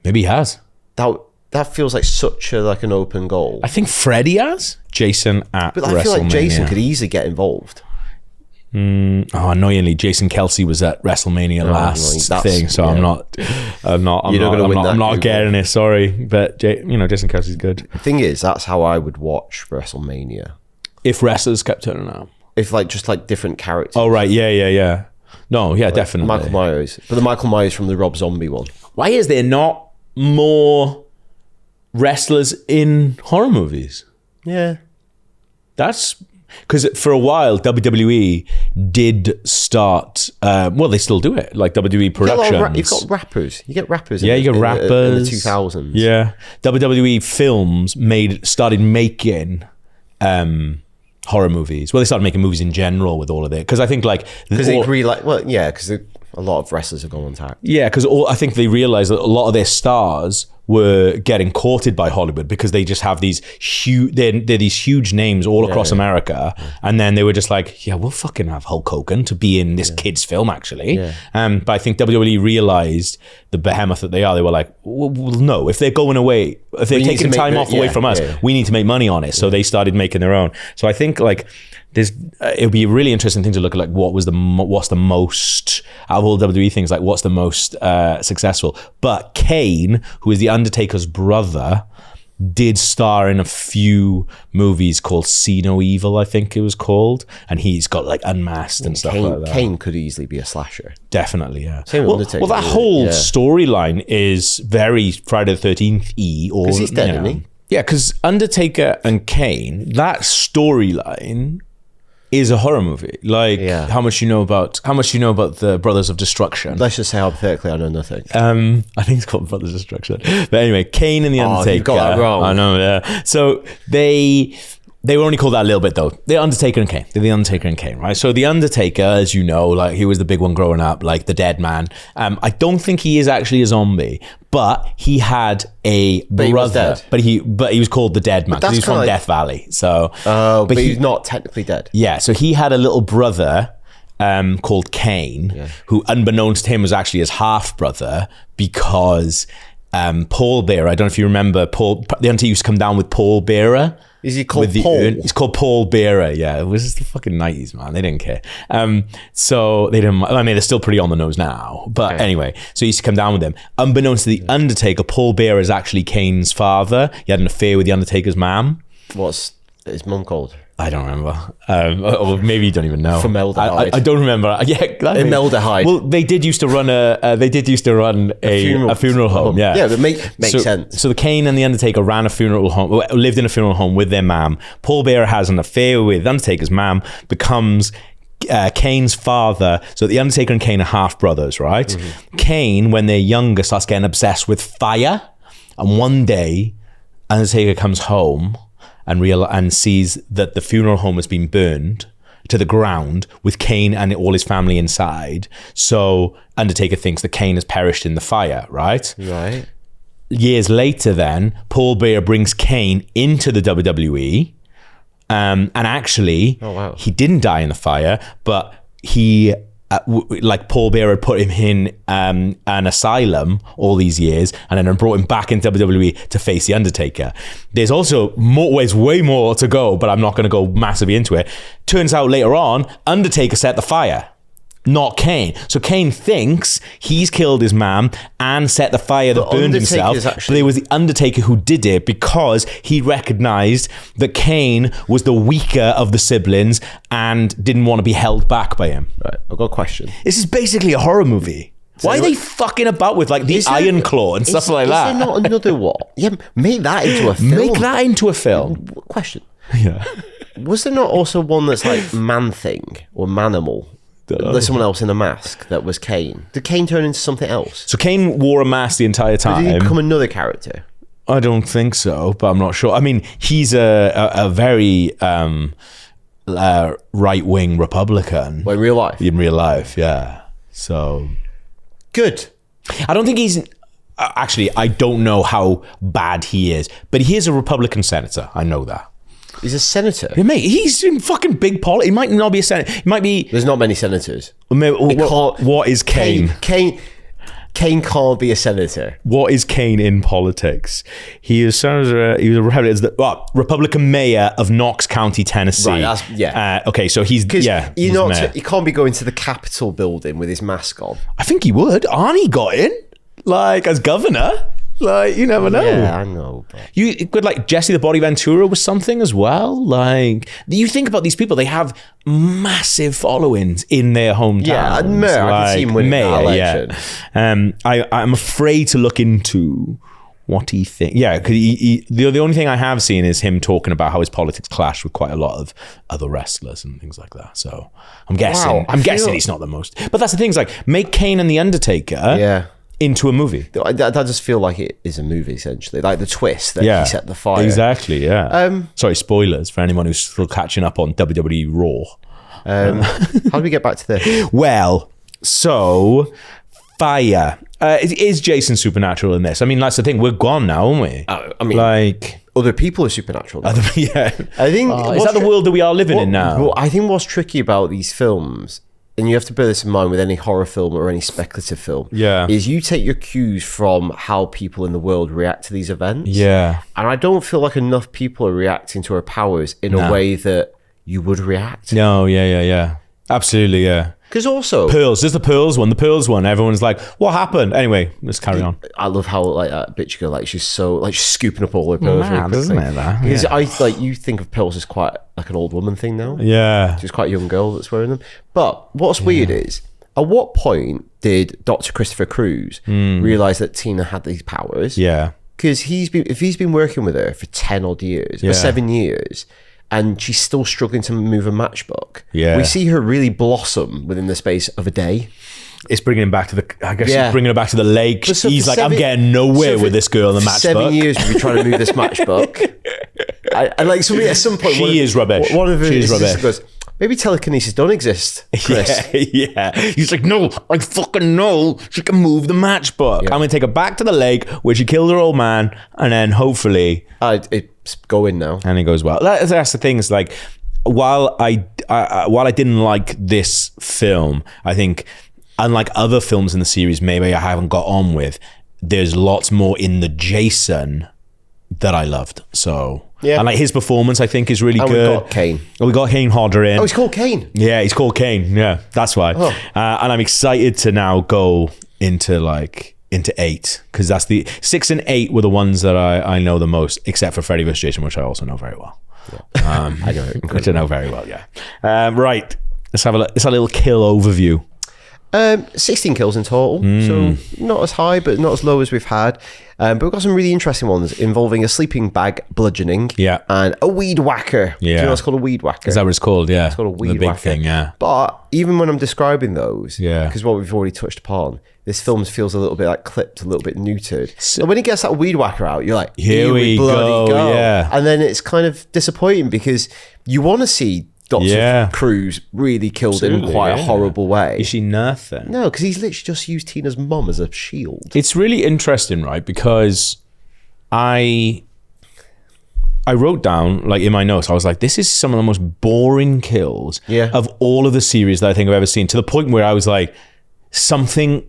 Maybe he has. That feels like such an open goal. I think Freddie has. Jason at WrestleMania. But I feel like Jason could easily get involved. Annoyingly, Jason Kelsey was at WrestleMania last thing, so I'm not getting it. Sorry, but Jason Kelsey's good. The thing is, that's how I would watch WrestleMania if wrestlers kept turning up. If just different characters. Oh right, yeah. No, yeah, definitely. Michael Myers, but the Michael Myers from the Rob Zombie one. Why is there not more wrestlers in horror movies? Yeah, that's because for a while WWE did start. They still do it, like WWE Productions. You've got rappers. You get rappers. Yeah, you get rappers in the 2000s. Yeah, WWE Films started making horror movies. Well, they started making movies in general with all of it because I think because a lot of wrestlers have gone on tag. Yeah, because I think they realized that a lot of their stars were getting courted by Hollywood because they just have these huge, they're these huge names all across America, and then they were just like, yeah, we'll fucking have Hulk Hogan to be in this kid's film, actually. Yeah. But I think WWE realized the behemoth that they are. They were like, well, no, if they're going away, if they're taking time off away from us, we need to make money on it. So they started making their own. So I think it would be a really interesting thing to look at, what's the most out of all WWE things, what's the most successful. But Kane, who is the Undertaker's brother, did star in a few movies called See No Evil, I think it was called, and he's got Unmasked and stuff like that. Kane could easily be a slasher. Definitely, yeah. Well, that whole storyline is very Friday the 13th-y. Because he's dead, isn't he? Yeah, because Undertaker and Kane, that storyline is a horror movie. How much you know about the Brothers of Destruction? Let's just say hypothetically, I know nothing. I think it's called Brothers of Destruction. But anyway, Kane and the Undertaker. You got that wrong. I know, yeah. So they were only called that a little bit though. They're Undertaker and Kane. They're the Undertaker and Kane, right? So the Undertaker, as you know, he was the big one growing up, the dead man. I don't think he is actually a zombie, but he had a brother. He was dead. But he was called the Dead Man because he was from Death Valley. So, but he's not technically dead. Yeah. So he had a little brother called Kane, who, unbeknownst to him, was actually his half brother because Paul Bearer. I don't know if you remember Paul. The Undertaker used to come down with Paul Bearer. Is he called Paul? He's called Paul Bearer, yeah. It was just the fucking 90s, man. They didn't care. So they didn't, they're still pretty on the nose now. But anyway, so he used to come down with them. Unbeknownst to the Undertaker, Paul Bearer is actually Kane's father. He had an affair with the Undertaker's mom. What's his mum called? I don't remember. Or maybe you don't even know. Formaldehyde. I don't remember. Yeah, exactly. Formaldehyde. Well, they did used to run a funeral home. Yeah, yeah, but makes sense. So the Kane and the Undertaker lived in a funeral home with their mom. Paul Bearer has an affair with Undertaker's mom, becomes Kane's father. So the Undertaker and Kane are half brothers, right? Mm-hmm. Kane, when they're younger, starts getting obsessed with fire, and one day, Undertaker comes home and sees that the funeral home has been burned to the ground with Kane and all his family inside. So Undertaker thinks that Kane has perished in the fire, right? Right. Years later then, Paul Bearer brings Kane into the WWE. And actually, he didn't die in the fire, but he... Paul Bearer put him in an asylum all these years and then brought him back into WWE to face The Undertaker. There's also way more to go, but I'm not going to go massively into it. Turns out later on, Undertaker set the fire, not Kane. So Kane thinks he's killed his mom and set the fire that burned himself. But it was the Undertaker who did it because he recognized that Kane was the weaker of the siblings and didn't want to be held back by him. Right, I've got a question. This is basically a horror movie. Why are they fucking about with the Iron Claw and stuff like that? Is there not another one? Yeah, make that into a film. Make that into a film. Question. Yeah. Was there not also one that's Man-Thing or Manimal? There's someone else in a mask that was Kane. Did Kane turn into something else? So Kane wore a mask the entire time. Did he become another character? I don't think so, but I'm not sure. I mean, he's a very right-wing Republican. Well, in real life? In real life, yeah. So... Good. I don't think he's... Actually, I don't know how bad he is, but he is a Republican senator. I know that. He's a senator? Yeah, mate, he's in fucking big politics. He might not be a senator. He might be... There's not many senators. What is Kane? Kane can't be a senator. What is Kane in politics? He was a Republican mayor of Knox County, Tennessee. Right, okay, so he's... Yeah, he can't be going to the Capitol building with his mask on. I think he would. Arnie got in, like, as governor. Like, you never know. Yeah, I know. But... You could, like, Jesse the Body Ventura was something as well. Like, you think about these people, they have massive followings in their hometowns. Yeah, and Mayor, I can see him winning that election. Yeah. I'm afraid to look into what he thinks. Yeah, because the only thing I have seen is him talking about how his politics clash with quite a lot of other wrestlers and things like that. So I'm guessing. I'm guessing he's not the most. But that's the thing. Is like, make Kane and the Undertaker. Into a movie. That does feel like it is a movie, essentially. Like the twist that he set the fire. Exactly, yeah. Sorry, spoilers for anyone who's still catching up on WWE Raw. How do we get back to this? Well, so fire. Is Jason supernatural in this? I mean, that's the thing. We're gone now, aren't we? I mean, like... Other people are supernatural. Yeah. I think... is that the world that we are living in now? Well, I think what's tricky about these films... And you have to bear this in mind with any horror film or any speculative film. Yeah. Is you take your cues from how people in the world react to these events. Yeah. And I don't feel like enough people are reacting to her powers in a way that you would react. No, yeah. Absolutely, yeah. Because also... Pearls. There's the Pearls one. The Pearls one. Everyone's like, what happened? Anyway, let's carry on. I love how, like, that bitch girl, like, she's so... Like, she's scooping up all her pearls. Mad, isn't it, that? Because you think of pearls as quite, like, an old woman thing now. Yeah. She's quite a young girl that's wearing them. But what's weird is, at what point did Dr. Christopher Cruz realise that Tina had these powers? Yeah. Because if he's been working with her for 10 odd years, or 7 years... and she's still struggling to move a matchbook. Yeah. We see her really blossom within the space of a day. It's bringing him back to she's bringing her back to the lake. So he's like, I'm getting nowhere with this girl in the matchbook. 7 years we've been trying to move this matchbook. And like, somebody at some point... She is rubbish. One of her goes, maybe telekinesis don't exist, Chris. Yeah. He's like, no, I fucking know she can move the matchbook. Yeah. I'm going to take her back to the lake where she killed her old man, and then hopefully... It's going now. And it goes well. That's the thing. Is like, while I didn't like this film, I think, unlike other films in the series maybe I haven't got on with, there's lots more in the Jason that I loved. So... Yeah. And like his performance, I think, is really good. We got Kane. We got Kane Hodder in. Oh, he's called Kane. Yeah, he's called Kane. Yeah, that's why. Oh. And I'm excited to now go into 8, because that's the 6 and 8 were the ones that I know the most, except for Freddy vs. Jason, which I also know very well. Yeah. I know it. Which I know very well. Yeah. Right. Let's have a little kill overview. 16 kills in total, so not as high, but not as low as we've had. But we've got some really interesting ones involving a sleeping bag bludgeoning and a weed whacker. Yeah. Do you know what's called a weed whacker? Is that what it's called? Yeah. It's called a weed big whacker. Thing, yeah. But even when I'm describing those, because what we've already touched upon, this film feels a little bit like clipped, a little bit neutered. So when he gets that weed whacker out, you're like, here we bloody go. Yeah. And then it's kind of disappointing because you want to see Dr. Cruz really killed in quite a horrible way. Is she nothing? No, because he's literally just used Tina's mum as a shield. It's really interesting, right? Because I wrote down, like in my notes, I was like, this is some of the most boring kills of all of the series that I think I've ever seen, to the point where I was like, something's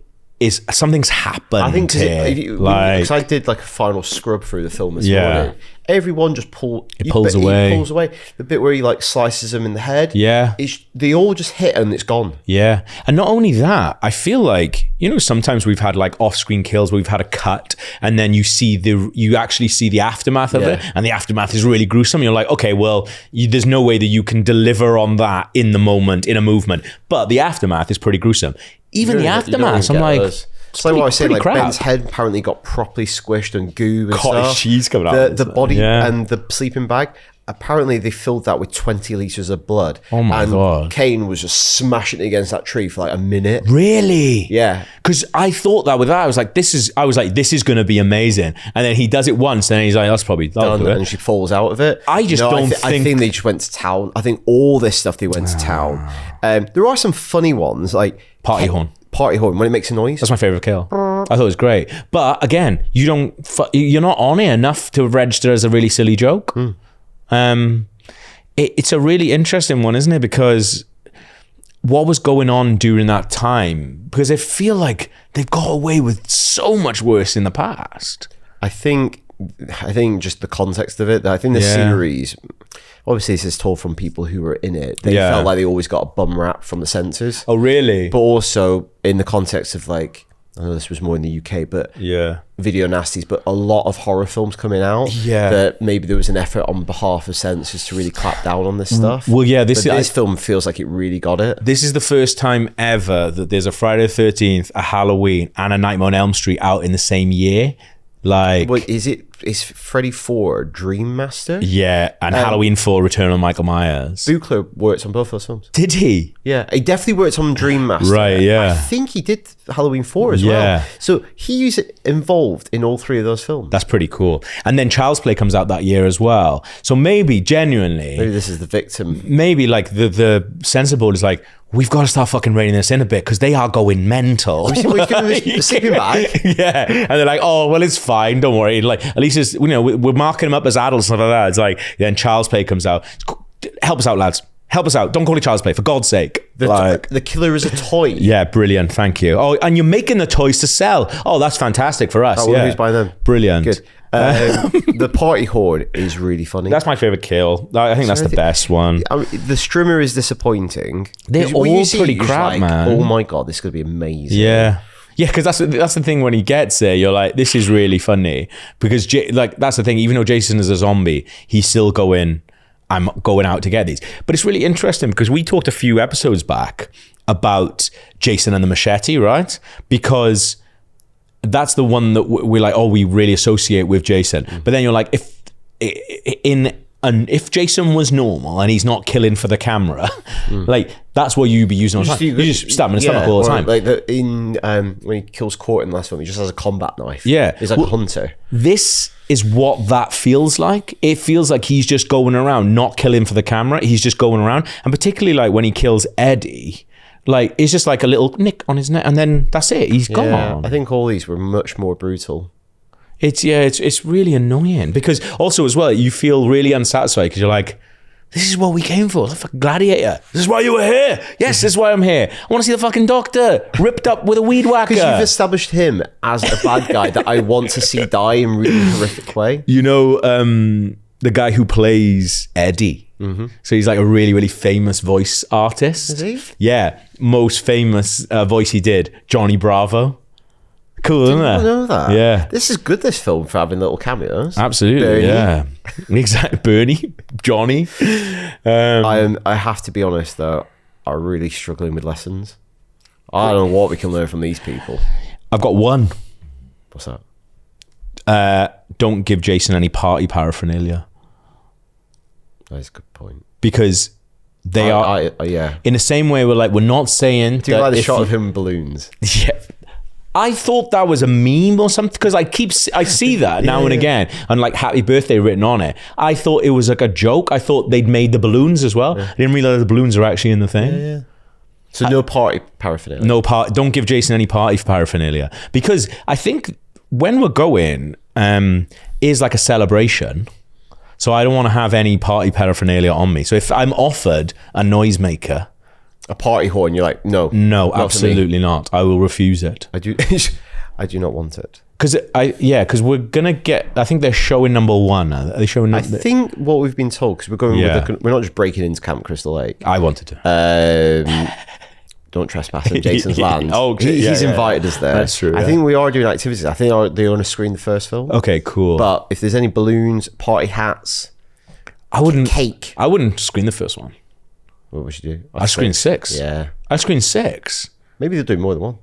happened. I think because I did like a final scrub through the film this morning. Everyone just pulls away. The bit where he like slices them in the head. Yeah. They all just hit and it's gone. Yeah. And not only that, I feel like, sometimes we've had like off-screen kills where we've had a cut and then you actually see the aftermath of it, and the aftermath is really gruesome. You're like, okay, well, there's no way that you can deliver on that in the moment, in a movement. But the aftermath is pretty gruesome. Even the aftermath, I'm like... It's like what I was saying, like Ben's head apparently got properly squished and goo and stuff. Cheese coming out. The body and the sleeping bag. apparently they filled that with 20 litres of blood. Oh my God. Kane was just smashing it against that tree for like a minute. Really? Yeah. Because I thought that with that, I was like, this is going to be amazing. And then he does it once and he's like, that's probably done. And she falls out of it. I think they just went to town. I think all this stuff they went to town. There are some funny ones like Party horn when it makes a noise. That's my favorite kill. I thought it was great. But again, you're not on it enough to register as a really silly joke. It's a really interesting one, isn't it? Because what was going on during that time? Because I feel like they've got away with so much worse in the past. I think just the context of it. I think the series, obviously this is told from people who were in it. They felt like they always got a bum rap from the censors. Oh, really? But also in the context of like, I know this was more in the UK, but video nasties, but a lot of horror films coming out that maybe there was an effort on behalf of censors to really clap down on this stuff. Well, yeah, this film feels like it really got it. This is the first time ever that there's a Friday the 13th, a Halloween, and a Nightmare on Elm Street out in the same year. Like, what is it? Is Freddy 4 Dream Master? Yeah, and Halloween 4 Return of Michael Myers. Buchler worked on both those films. Did he? Yeah, he definitely worked on Dream Master. Right, yeah. I think he did Halloween 4 as well. So he's involved in all three of those films. That's pretty cool. And then Child's Play comes out that year as well. So maybe genuinely, maybe this is the victim. Maybe like the censor board is like, we've got to start fucking reining this in a bit because they are going mental. The sleeping bag. Yeah, and they're like, oh well, it's fine, don't worry. Like at least it's, we're marking them up as adults and stuff like that. It's like then Child's Play comes out. Help us out, lads. Help us out. Don't call it Child's Play, for God's sake. The killer is a toy. Yeah, brilliant. Thank you. Oh, and you're making the toys to sell. Oh, that's fantastic for us. Who's buying them? Brilliant. Good. The party horde is really funny. That's my favorite kill. I think that's the best one. The Strimmer is disappointing. They're all pretty crap, man. Oh my God, this is going to be amazing. Yeah. Yeah, because that's the thing. When he gets there, you're like, this is really funny. Because that's the thing. Even though Jason is a zombie, he's still going, I'm going out to get these. But it's really interesting because we talked a few episodes back about Jason and the machete, right? Because that's the one that we're like, oh, we really associate with Jason. But then you're like, if Jason was normal and he's not killing for the camera, like that's what you'd be using all the time. You just stab him in the stomach all the time. Like when he kills Court in the last film, he just has a combat knife. Yeah. He's like a hunter. This is what that feels like. It feels like he's just going around, not killing for the camera. He's just going around. And particularly like when he kills Eddie, like it's just like a little nick on his neck and then that's it. He's gone. I think all these were much more brutal. It's really annoying because also as well, you feel really unsatisfied because you're like, this is what we came for. The fucking gladiator. This is why you were here. Yes, this is why I'm here. I want to see the fucking doctor ripped up with a weed whacker. Because you've established him as a bad guy that I want to see die in a really horrific way. You know, the guy who plays Eddie. Mm-hmm. So he's like a really, really famous voice artist. Is he? Yeah. Most famous voice he did, Johnny Bravo. Cool, isn't it? I know that. Yeah. This is good, this film, for having little cameos. Absolutely, Bernie. Yeah. Exactly. Bernie, Johnny. I have to be honest, though, I'm really struggling with lessons. I don't know what we can learn from these people. I've got one. What's that? Don't give Jason any party paraphernalia. That's a good point. Because they are... yeah. In the same way, we're not saying... Do you like the shot of him in balloons? Yeah. I thought that was a meme or something because I see that now and again and like happy birthday written on it. I thought it was like a joke. I thought they'd made the balloons as well. I didn't realize the balloons are actually in the thing. Yeah. So no party paraphernalia. Don't give Jason any party paraphernalia because I think when we're going is like a celebration. So I don't want to have any party paraphernalia on me. So if I'm offered a noisemaker, a party horn, you're like, no, absolutely not. I will refuse it. I do not want it because we're gonna get. I think they're showing number one. Are they showing? I think what we've been told because we're going. We're not just breaking into Camp Crystal Lake. I wanted to. Don't trespass on Jason's land. He's invited us there. That's true. I think we are doing activities. I think they're going to screen the first film. Okay, cool. But if there's any balloons, party hats, cake. I wouldn't screen the first one. What would you do? I screened 6. Yeah. I screened 6. Maybe they'll do more than one.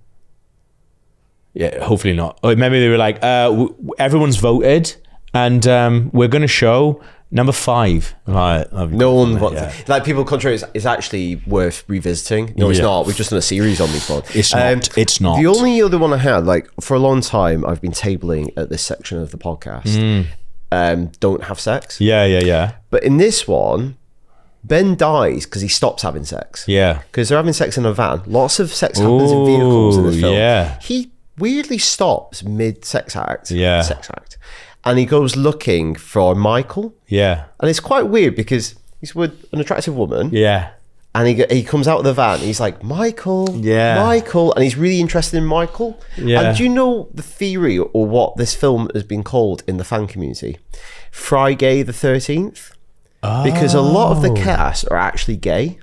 Yeah, hopefully not. Or maybe they were like, everyone's voted and we're going to show Number 5. Right. No one wants like people contrary. It's actually worth revisiting. No, it's not. We've just done a series on these ones. It's not. It's not. The only other one I had, like for a long time, I've been tabling at this section of the podcast. Don't have sex. Yeah. But in this one, Ben dies because he stops having sex. Yeah. Because they're having sex in a van. Lots of sex happens in vehicles in this film. Yeah. He weirdly stops mid-sex act. Yeah. Sex act. And he goes looking for Michael. Yeah. And it's quite weird because he's with an attractive woman. Yeah. And he comes out of the van and he's like, Michael. Yeah. Michael. And he's really interested in Michael. Yeah. And do you know the theory or what this film has been called in the fan community? Friday the 13th. Oh. Because a lot of the cast are actually gay.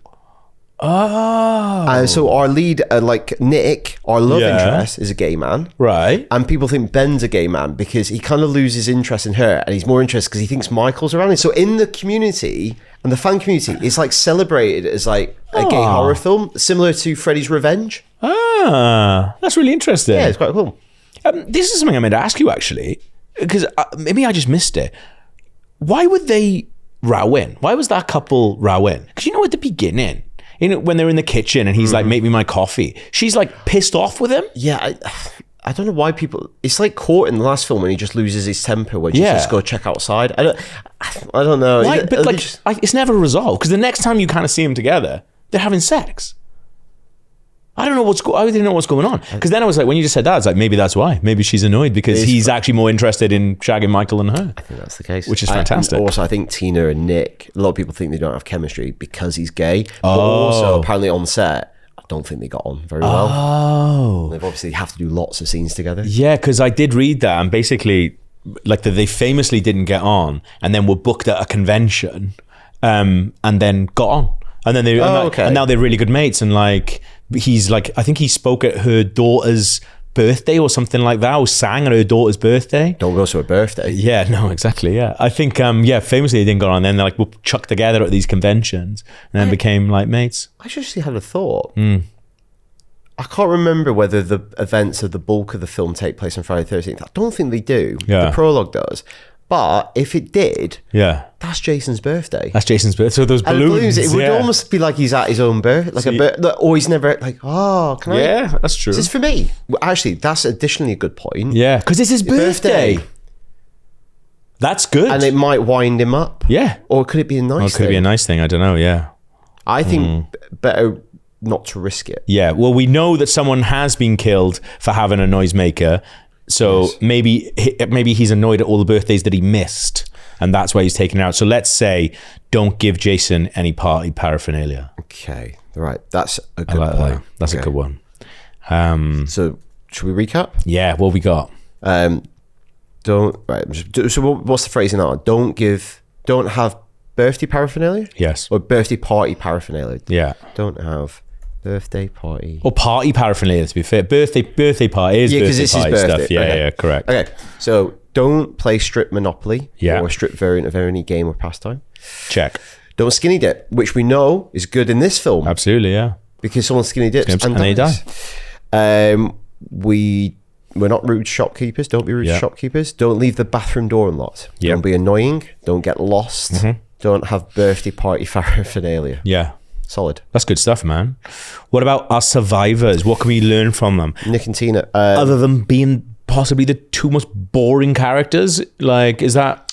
Oh. And so our lead, like Nick, our love interest, is a gay man. Right. And people think Ben's a gay man because he kind of loses interest in her and he's more interested because he thinks Michael's around him. So in the community and the fan community, it's like celebrated as like a gay horror film, similar to Freddy's Revenge. That's really interesting. Yeah, it's quite cool. This is something I meant to ask you actually, because maybe I just missed it. Why would they row in? Why was that couple row in? Because at the beginning, when they're in the kitchen and he's like, make me my coffee, she's like pissed off with him. Yeah, I don't know why people. It's like Court in the last film when he just loses his temper when she says go check outside. I don't know. Why? But it's never resolved because the next time you kind of see them together, they're having sex. I don't know I didn't know what's going on. Because then I was like, when you just said that, it's like, maybe that's why. Maybe she's annoyed because he's actually more interested in shagging Michael than her. I think that's the case. Which is fantastic. And also, I think Tina and Nick, a lot of people think they don't have chemistry because he's gay. But also, apparently on set, I don't think they got on very well. Oh. They've obviously have to do lots of scenes together. Yeah, because I did read that and basically, like they famously didn't get on and then were booked at a convention and then got on. And then and now they're really good mates and like... He's like, I think he spoke at her daughter's birthday or something like that, or sang at her daughter's birthday. Don't go to a birthday. Yeah, no, exactly. Yeah. I think, famously they didn't go on. Then they're like, we'll chuck together at these conventions and then became like mates. I actually had a thought. I can't remember whether the events of the bulk of the film take place on Friday the 13th. I don't think they do. Yeah. The prologue does. But if it did, that's Jason's birthday. That's Jason's birthday. So those balloons. It would almost be like he's at his own birth, or he's never like, can I? Yeah, that's true. This is for me. Well, actually, that's additionally a good point. Yeah, because it's his birthday. That's good. And it might wind him up. Yeah. Or could it be a nice thing? Could it be a nice thing? I don't know, yeah. I think better not to risk it. Yeah, well, we know that someone has been killed for having a noisemaker. So maybe he's annoyed at all the birthdays that he missed, and that's why he's taking it out. So let's say, don't give Jason any party paraphernalia. Okay, right. That's a good point. That's a good one. So should we recap? Yeah, what we got? So what's the phrasing now? Don't have birthday paraphernalia? Yes. Or birthday party paraphernalia? Yeah. Don't have birthday party. Or party paraphernalia, to be fair. Birthday party is birthday party stuff. Yeah, yeah, correct. Okay, so don't play strip Monopoly or a strip variant of any game or pastime. Check. Don't skinny dip, which we know is good in this film. Absolutely, yeah. Because someone skinny dips and they die. We're not rude shopkeepers. Don't be rude to shopkeepers. Don't leave the bathroom door unlocked. Don't be annoying. Don't get lost. Don't have birthday party paraphernalia. Yeah. Solid. That's good stuff, man. What about our survivors? What can we learn from them? Nick and Tina. Other than being possibly the two most boring characters? Like, is that...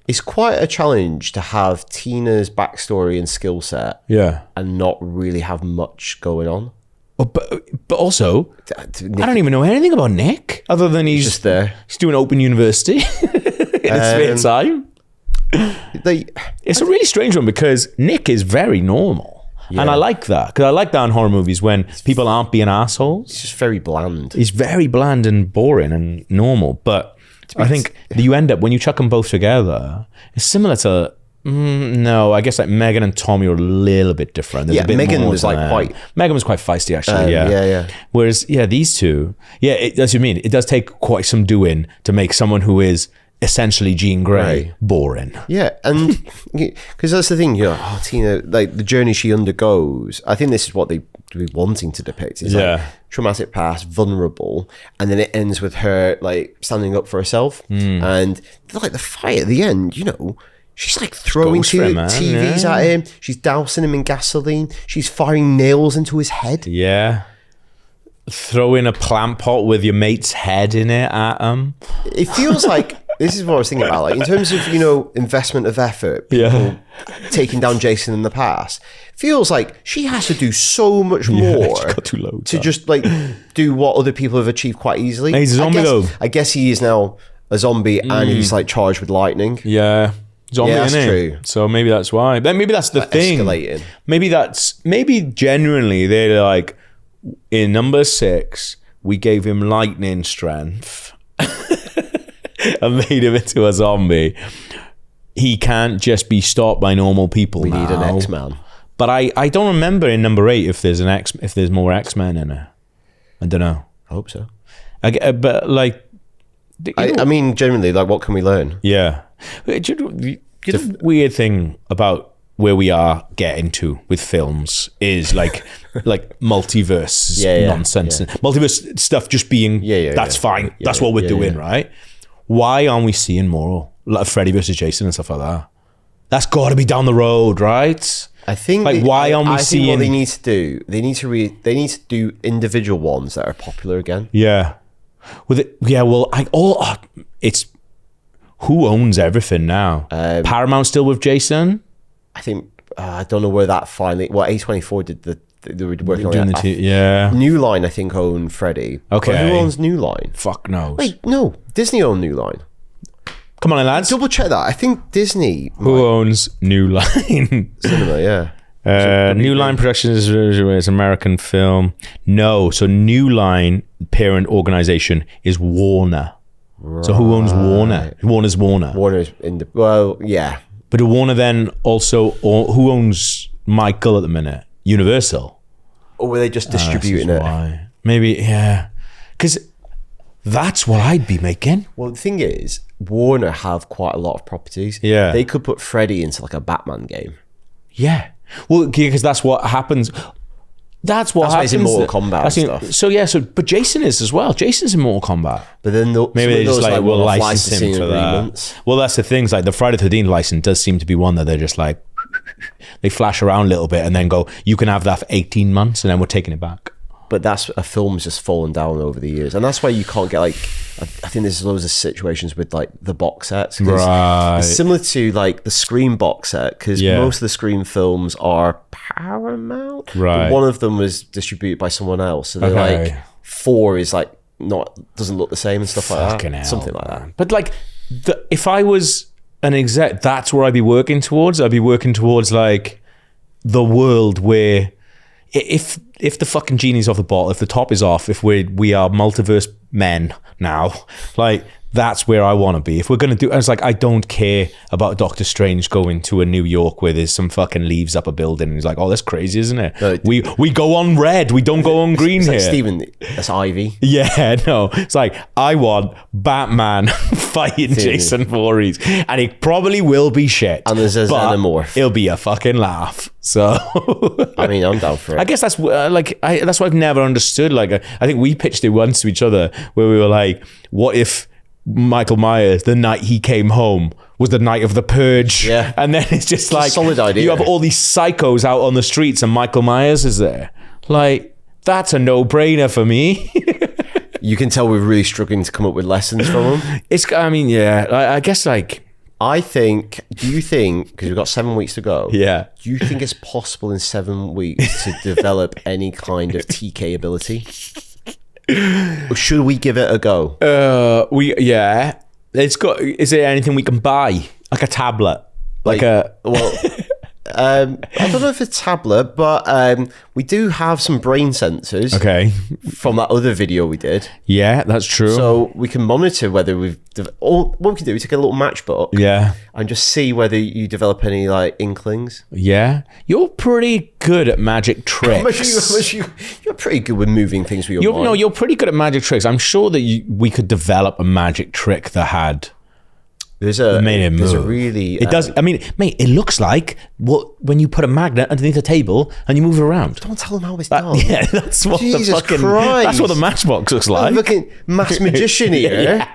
It's quite a challenge to have Tina's backstory and skill set and not really have much going on. Oh, but also, Nick, I don't even know anything about Nick, other than he's just there. He's doing open university in his spare time. It's a really strange one because Nick is very normal. Yeah. And I like that, because I like that in horror movies when people aren't being assholes. He's just very bland. He's very bland and boring and normal. But I think you end up, when you chuck them both together, it's similar to... no, I guess like Megan and Tommy are a little bit different. There's a bit Megan more was like quite... Megan was quite feisty, actually, yeah. Whereas, these two... Yeah, that's what you mean. It does take quite some doing to make someone who is essentially Jean Grey boring. Yeah, and because that's the thing, Tina, like the journey she undergoes, I think this is what they be wanting to depict. It's like traumatic past, vulnerable, and then it ends with her like standing up for herself. And like the fight at the end, She's like throwing TVs at him. She's dousing him in gasoline. She's firing nails into his head. Yeah. Throwing a plant pot with your mate's head in it at him. It feels like, this is what I was thinking about, like in terms of, investment of effort, people taking down Jason in the past, feels like she has to do so much more to just like do what other people have achieved quite easily. He's a zombie though. I guess he is now a zombie and he's like charged with lightning. Yeah. Zombie, yeah, that's true. So maybe that's why. Maybe that's the thing. Escalating. Maybe genuinely they're like, in number 6, we gave him lightning strength and made him into a zombie. He can't just be stopped by normal people. We need an X-Man. But I don't remember in number 8 if there's more X-Men in it. I don't know. I hope so. But like, I mean, generally, like, what can we learn? Yeah. The weird thing about where we are getting to with films is like multiverse nonsense. Yeah. Multiverse stuff just being, that's fine. That's what we're doing, right? Why aren't we seeing more like Freddy versus Jason and stuff like that? That's got to be down the road, right? I think like why aren't we seeing? What they need to do, they need to do individual ones that are popular again. Yeah. It's who owns everything now? Paramount still with Jason? I think I don't know where that finally. Well, A24 did they were working on it. New Line, I think, owned Freddy. Okay, but who owns New Line? Fuck knows. Wait, no, Disney owned New Line. Come on, lads. Double check that. I think Disney. Who owns New Line? Cinema, yeah. New Line Productions is American film. No, so New Line parent organization is Warner. Right. So who owns Warner? Warner's Warner. Warner's yeah. But Warner then also, who owns Michael at the minute? Universal. Or were they just distributing it? Why. Maybe, yeah. Because that's what I'd be making. Well, the thing is, Warner have quite a lot of properties. Yeah. They could put Freddy into like a Batman game. Yeah. Well, because that's what happens. That's what happens. That's in Mortal Kombat and stuff. But Jason is as well. Jason's in Mortal Kombat. But then maybe they just like will license him for that. Well, that's the thing. Like the Friday the 13th license does seem to be one that they're just like, they flash around a little bit and then go, you can have that for 18 months and then we're taking it back. But that's a film's just fallen down over the years, and that's why you can't get like. I think there's loads of situations with like the box sets, right? It's similar to like the Scream box set because most of the Scream films are Paramount, right? But one of them was distributed by someone else, so they're like 4 is like doesn't look the same and stuff like that, something like that. But like, if I was an exec, that's where I'd be working towards. I'd be working towards like the world where. If the fucking genie's off the bottle, if the top is off, if we are multiverse men now, like that's where I want to be. If we're gonna do, I was like, I don't care about Doctor Strange going to a New York where there's some fucking leaves up a building. And he's like, oh, that's crazy, isn't it? No, we go on red, we don't go on green here. Like Steven, that's Ivy. Yeah, no, it's like I want Batman fighting Jason Voorhees, and it probably will be shit. And there's a xenomorph. It'll be a fucking laugh. So, I mean, I'm down for it. I guess that's that's what I've never understood. Like, I think we pitched it once to each other where we were like, what if Michael Myers, the night he came home, was the night of the purge? Yeah. And then it's just like, a solid idea. You have all these psychos out on the streets and Michael Myers is there. Like, that's a no-brainer for me. You can tell we're really struggling to come up with lessons from them. I guess like, do you think, because we've got 7 weeks to go, do you think it's possible in 7 weeks to develop any kind of TK ability? Or should we give it a go? Is there anything we can buy? Like a tablet? I don't know if it's a tablet, but we do have some brain sensors. Okay. From that other video we did. Yeah, that's true. So we can monitor whether what we can do is take a little matchbook. Yeah. And just see whether you develop any like inklings. Yeah. You're pretty good at magic tricks. You're pretty good with moving things with your mind. No, you're pretty good at magic tricks. I'm sure that we could develop a magic trick that had... It does. I mean, mate, it looks like when you put a magnet underneath a table and you move it around. Don't tell them how it's done. Yeah, that's what Jesus Christ. That's what the matchbox looks like. I'm looking mass magician here.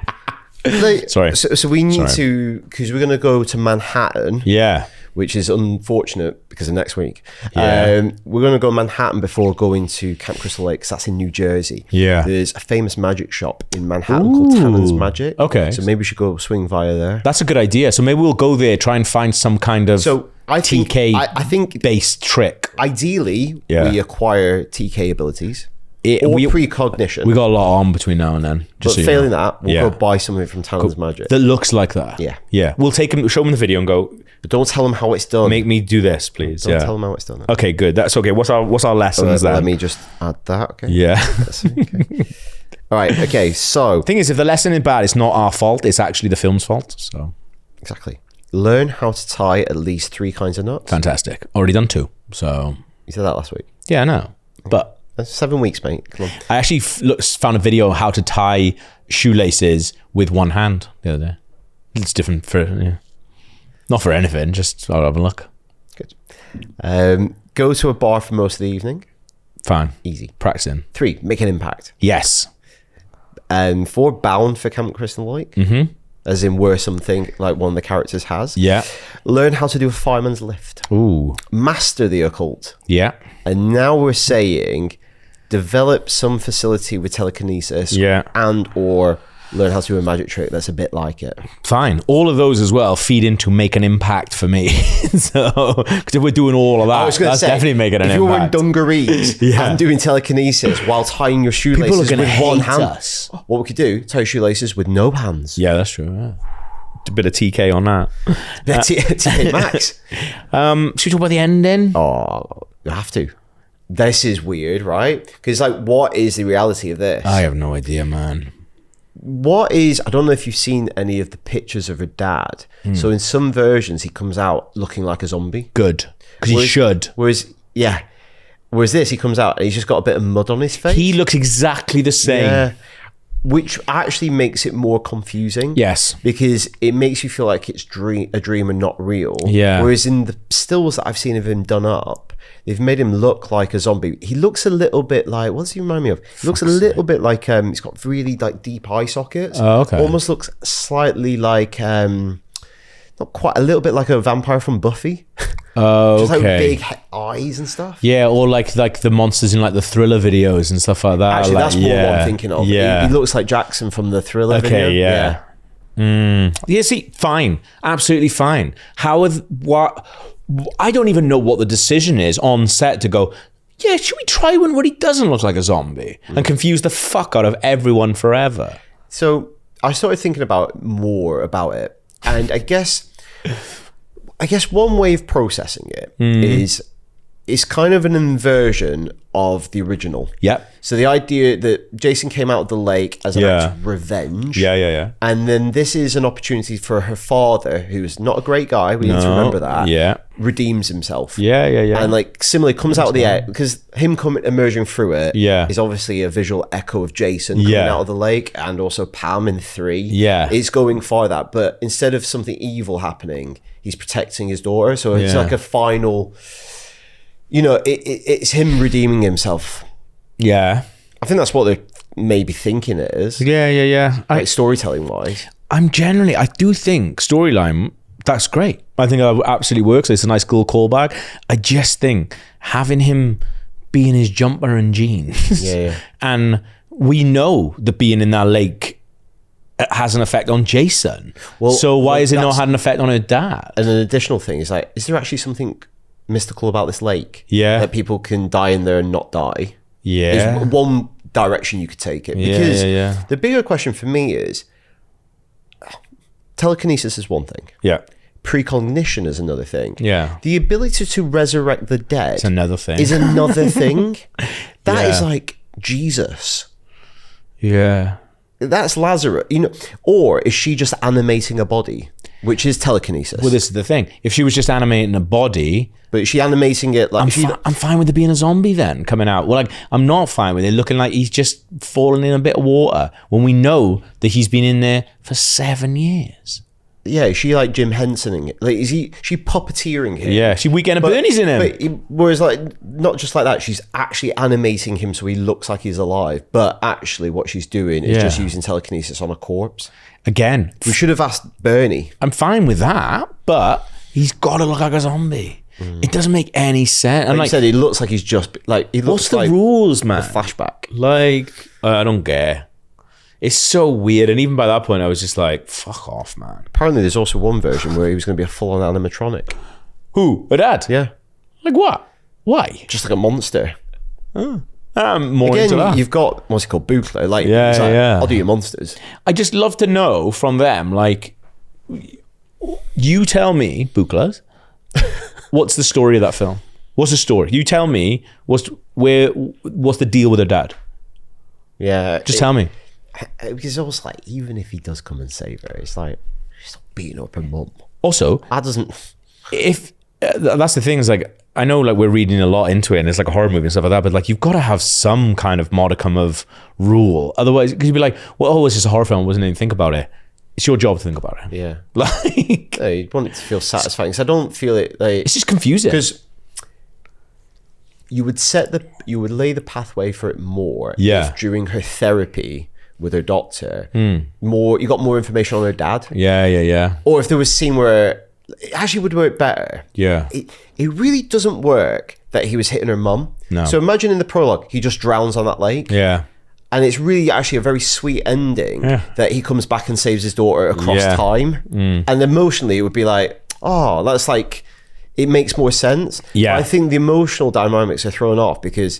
Sorry. So we need to, because we're going to go to Manhattan. Yeah. Which is unfortunate because of next week. Yeah. We're going to go to Manhattan before going to Camp Crystal Lake, because that's in New Jersey. Yeah. There's a famous magic shop in Manhattan called Tannen's Magic. Okay. So maybe we should go swing via there. That's a good idea. So maybe we'll go there, try and find some kind of I think based trick. Ideally, we acquire TK abilities. Precognition. We got a lot on between now and then. But failing that, we'll go buy something from Tannen's Magic. That looks like that. Yeah. Yeah. We'll show them the video and go, but don't tell them how it's done. Make me do this, please. Don't tell them how it's done. Okay, good. That's okay. What's our lessons then? Let me just add that. Okay. Yeah. Okay. All right. Okay. So thing is, if the lesson is bad, it's not our fault. It's actually the film's fault. So exactly. Learn how to tie at least 3 kinds of knots. Fantastic. Already done 2. So you said that last week. Yeah, I know. But that's 7 weeks, mate. Come on. I actually found a video how to tie shoelaces with one hand the other day. It's different for not for anything. Just I'll have a look. Good. Go to a bar for most of the evening. Fine. Easy. Practicing. 3, make an impact. Yes. 4, bound for Camp Crystal Lake. Mm-hmm. As in wear something like one of the characters has. Yeah. Learn how to do a fireman's lift. Ooh. Master the occult. Yeah. And now we're saying develop some facility with telekinesis. Yeah. And or learn how to do a magic trick that's a bit like it. Fine. All of those as well feed into make an impact for me. So, because if we're doing all of that, that's definitely making an impact. If you're wearing dungarees and doing telekinesis while tying your shoelaces with one hand, what we could do, tie your shoelaces with no hands. Yeah, that's true. Yeah. A bit of TK on that. TK Max. Should we talk about the ending? Oh, you have to. This is weird, right? Because what is the reality of this? I have no idea, man. I don't know if you've seen any of the pictures of her dad. So in some versions, he comes out looking like a zombie. Good. Because he should. Whereas this, he comes out and he's just got a bit of mud on his face. He looks exactly the same. Yeah. Which actually makes it more confusing. Yes. Because it makes you feel like it's a dream and not real. Yeah. Whereas in the stills that I've seen of him done up, they've made him look like a zombie. He looks a little bit like, what does he remind me of? He looks a little bit like, he's got really deep eye sockets. Oh, okay. Almost looks slightly like, not quite, a little bit like a vampire from Buffy. Oh, just okay. big eyes and stuff. Yeah, or like the monsters in the Thriller videos and stuff like that. Actually, that's more what I'm thinking of. Yeah. He looks like Jackson from the Thriller video. Okay, yeah. Yeah, see, fine. Absolutely fine. I don't even know what the decision is on set to go, yeah, should we try one where he doesn't look like a zombie and confuse the fuck out of everyone forever? So I started thinking more about it. And I guess one way of processing it is it's kind of an inversion of the original. Yeah. So the idea that Jason came out of the lake as an act of revenge. Yeah. And then this is an opportunity for her father, who's not a great guy, we need to remember that. Yeah. Redeems himself. Yeah. And similarly comes out of the air, because him emerging through it is obviously a visual echo of Jason coming out of the lake, and also Pam in 3. Yeah. It's going for that, but instead of something evil happening, he's protecting his daughter. So it's like a final, it's him redeeming himself. Yeah. I think that's what they're maybe thinking it is. Yeah. Storytelling wise. I do think storyline, that's great. I think that absolutely works. It's a nice little callback. I just think having him be in his jumper and jeans. Yeah. And we know that being in that lake has an effect on Jason. So why has it not had an effect on her dad? And an additional thing is is there actually something mystical about this lake? Yeah. That people can die in there and not die? Yeah. Is one direction you could take it. Because the bigger question for me is, telekinesis is one thing. Yeah. Precognition is another thing. Yeah. The ability to resurrect the dead is another thing. That is like Jesus. Yeah. That's Lazarus. Or is she just animating a body, which is telekinesis? Well, this is the thing. If she was just animating a body, but is she animating it like I'm fine with it being a zombie then coming out. Well, I'm not fine with it looking like he's just fallen in a bit of water when we know that he's been in there for 7 years. Yeah, is she like Jim Hensoning it? Is she puppeteering him? Yeah, she Weekend at Bernie's in him. Whereas not just like that, she's actually animating him so he looks like he's alive. But actually what she's doing is just using telekinesis on a corpse. again, we should have asked Bernie. I'm fine with that, but he's got to look like a zombie. It doesn't make any sense. Like you said, he looks like he's just like he looks. What's the rules, man? A flashback. Like I don't care. It's so weird, and even by that point, I was just like, "Fuck off, man." Apparently, there's also one version where he was going to be a full-on animatronic. Who? A dad? Yeah. Like what? Why? Just like a monster. Oh. I'm more into that. You've got what's it called, Buchler. Like, yeah. I'll do your monsters. I just love to know from them, like, you tell me, Buchlers, what's the story of that film? What's the story? You tell me what's the deal with her dad? Yeah. Just tell me. Because it's almost like, even if he does come and save her, it's like, she's not beating up her mum. Also, that doesn't... If... that's the thing, is like, I know like we're reading a lot into it and it's like a horror movie and stuff like that, but like you've got to have some kind of modicum of rule. Otherwise, because you'd be like, well, it's just a horror film, wasn't it? Think about it. It's your job to think about it. Yeah. Like... you want it to feel satisfying. So I don't feel it like... It's just confusing. Because you would lay the pathway for it more if during her therapy with her doctor, you got more information on her dad. Yeah. Or if there was a scene where it actually would work better. Yeah. It really doesn't work that he was hitting her mum. No. So imagine in the prologue, he just drowns on that lake. Yeah. And it's really actually a very sweet ending that he comes back and saves his daughter across time. And emotionally, it would be like, oh, that's like, it makes more sense. Yeah. But I think the emotional dynamics are thrown off because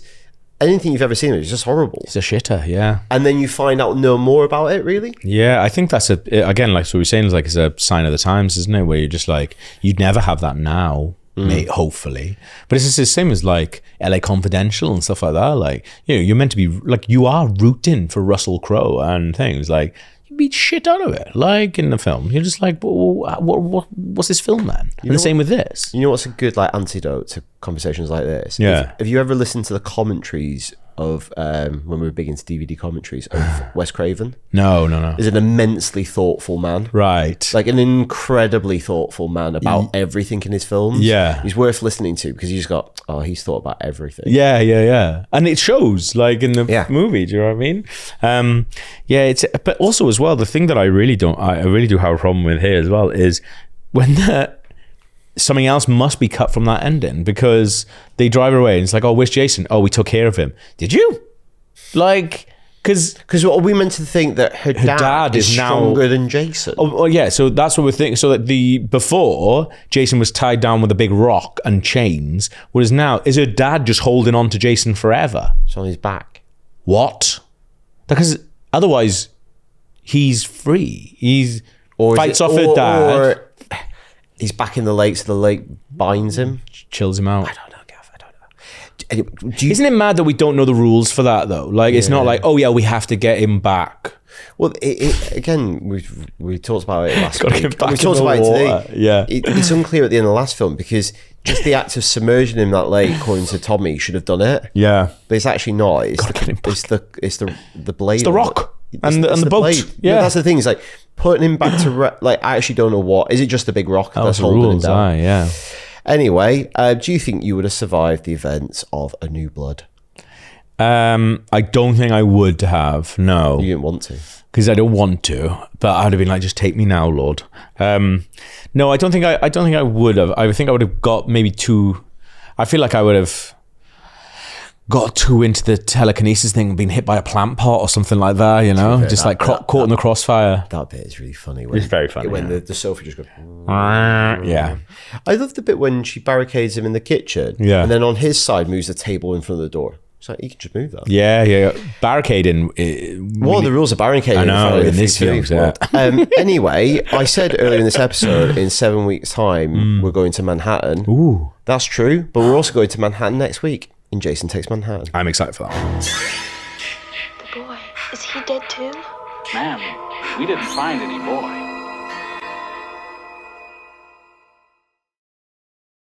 anything you've ever seen is just horrible. It's a shitter, yeah. And then you find out no more about it, really. Yeah, I think that's again, like so we're saying, is like it's a sign of the times, isn't it? Where you're just like, you'd never have that now, mate, hopefully. But it's just the same as like LA Confidential and stuff like that. Like, you know, you're meant to be like, you are rooting for Russell Crowe and things like, you beat shit out of it. Like in the film, you're just like, what's this film then? And the same with this. You know what's a good like antidote to conversations like this? Yeah. Have you ever listened to the commentaries of when we were big into DVD commentaries of Wes Craven? No. He's an immensely thoughtful man. Right. Like an incredibly thoughtful man about everything in his films. Yeah. He's worth listening to because you just got, he's thought about everything. Yeah. And it shows like in the movie, do you know what I mean? But also as well, the thing that I really do have a problem with here as well is when something else must be cut from that ending because they drive her away and it's like, oh, where's Jason? Oh, we took care of him. Did you? Like, because are we meant to think that her dad is stronger than Jason? Oh yeah, so that's what we're thinking. So that before Jason was tied down with a big rock and chains, whereas now is her dad just holding on to Jason forever? It's on his back. What? Because otherwise he's free. He fights off her dad. Or he's back in the lake, so the lake binds him. Chills him out. I don't know, Gav. I don't know. Isn't it mad that we don't know the rules for that, though? Like, it's not like, oh, yeah, we have to get him back. Well, again, we talked about it last week. Get back we talked about it today. Yeah. It's unclear at the end of the last film because just the act of submerging him in that lake, according to Tommy, should have done it. Yeah. But it's actually not. It's the blade. It's the rock. And the boat. Blade. Yeah. No, that's the thing. It's like putting him back to I actually don't know what. Is it just a big rock that's holding him down? Yeah. Anyway, do you think you would have survived the events of A New Blood? I don't think I would have. No. You didn't want to. Because I don't want to, but I'd have been like, just take me now, Lord. No, I don't think I would have. I think I would have got maybe too. I feel like I would have got too into the telekinesis thing and been hit by a plant pot or something like that, you know, just like caught in the crossfire. That bit is really funny. It's very funny. When the sofa just goes. Yeah. I love the bit when she barricades him in the kitchen. Yeah. And then on his side moves the table in front of the door. It's like, you can just move that. Yeah. Barricading. What are the rules of barricading? I know, in this film. Anyway, I said earlier in this episode, in 7 weeks' time, we're going to Manhattan. Ooh. That's true. But we're also going to Manhattan next week in Jason Takes Manhattan. I'm excited for that. The boy, is he dead too? Ma'am, we didn't find any boy.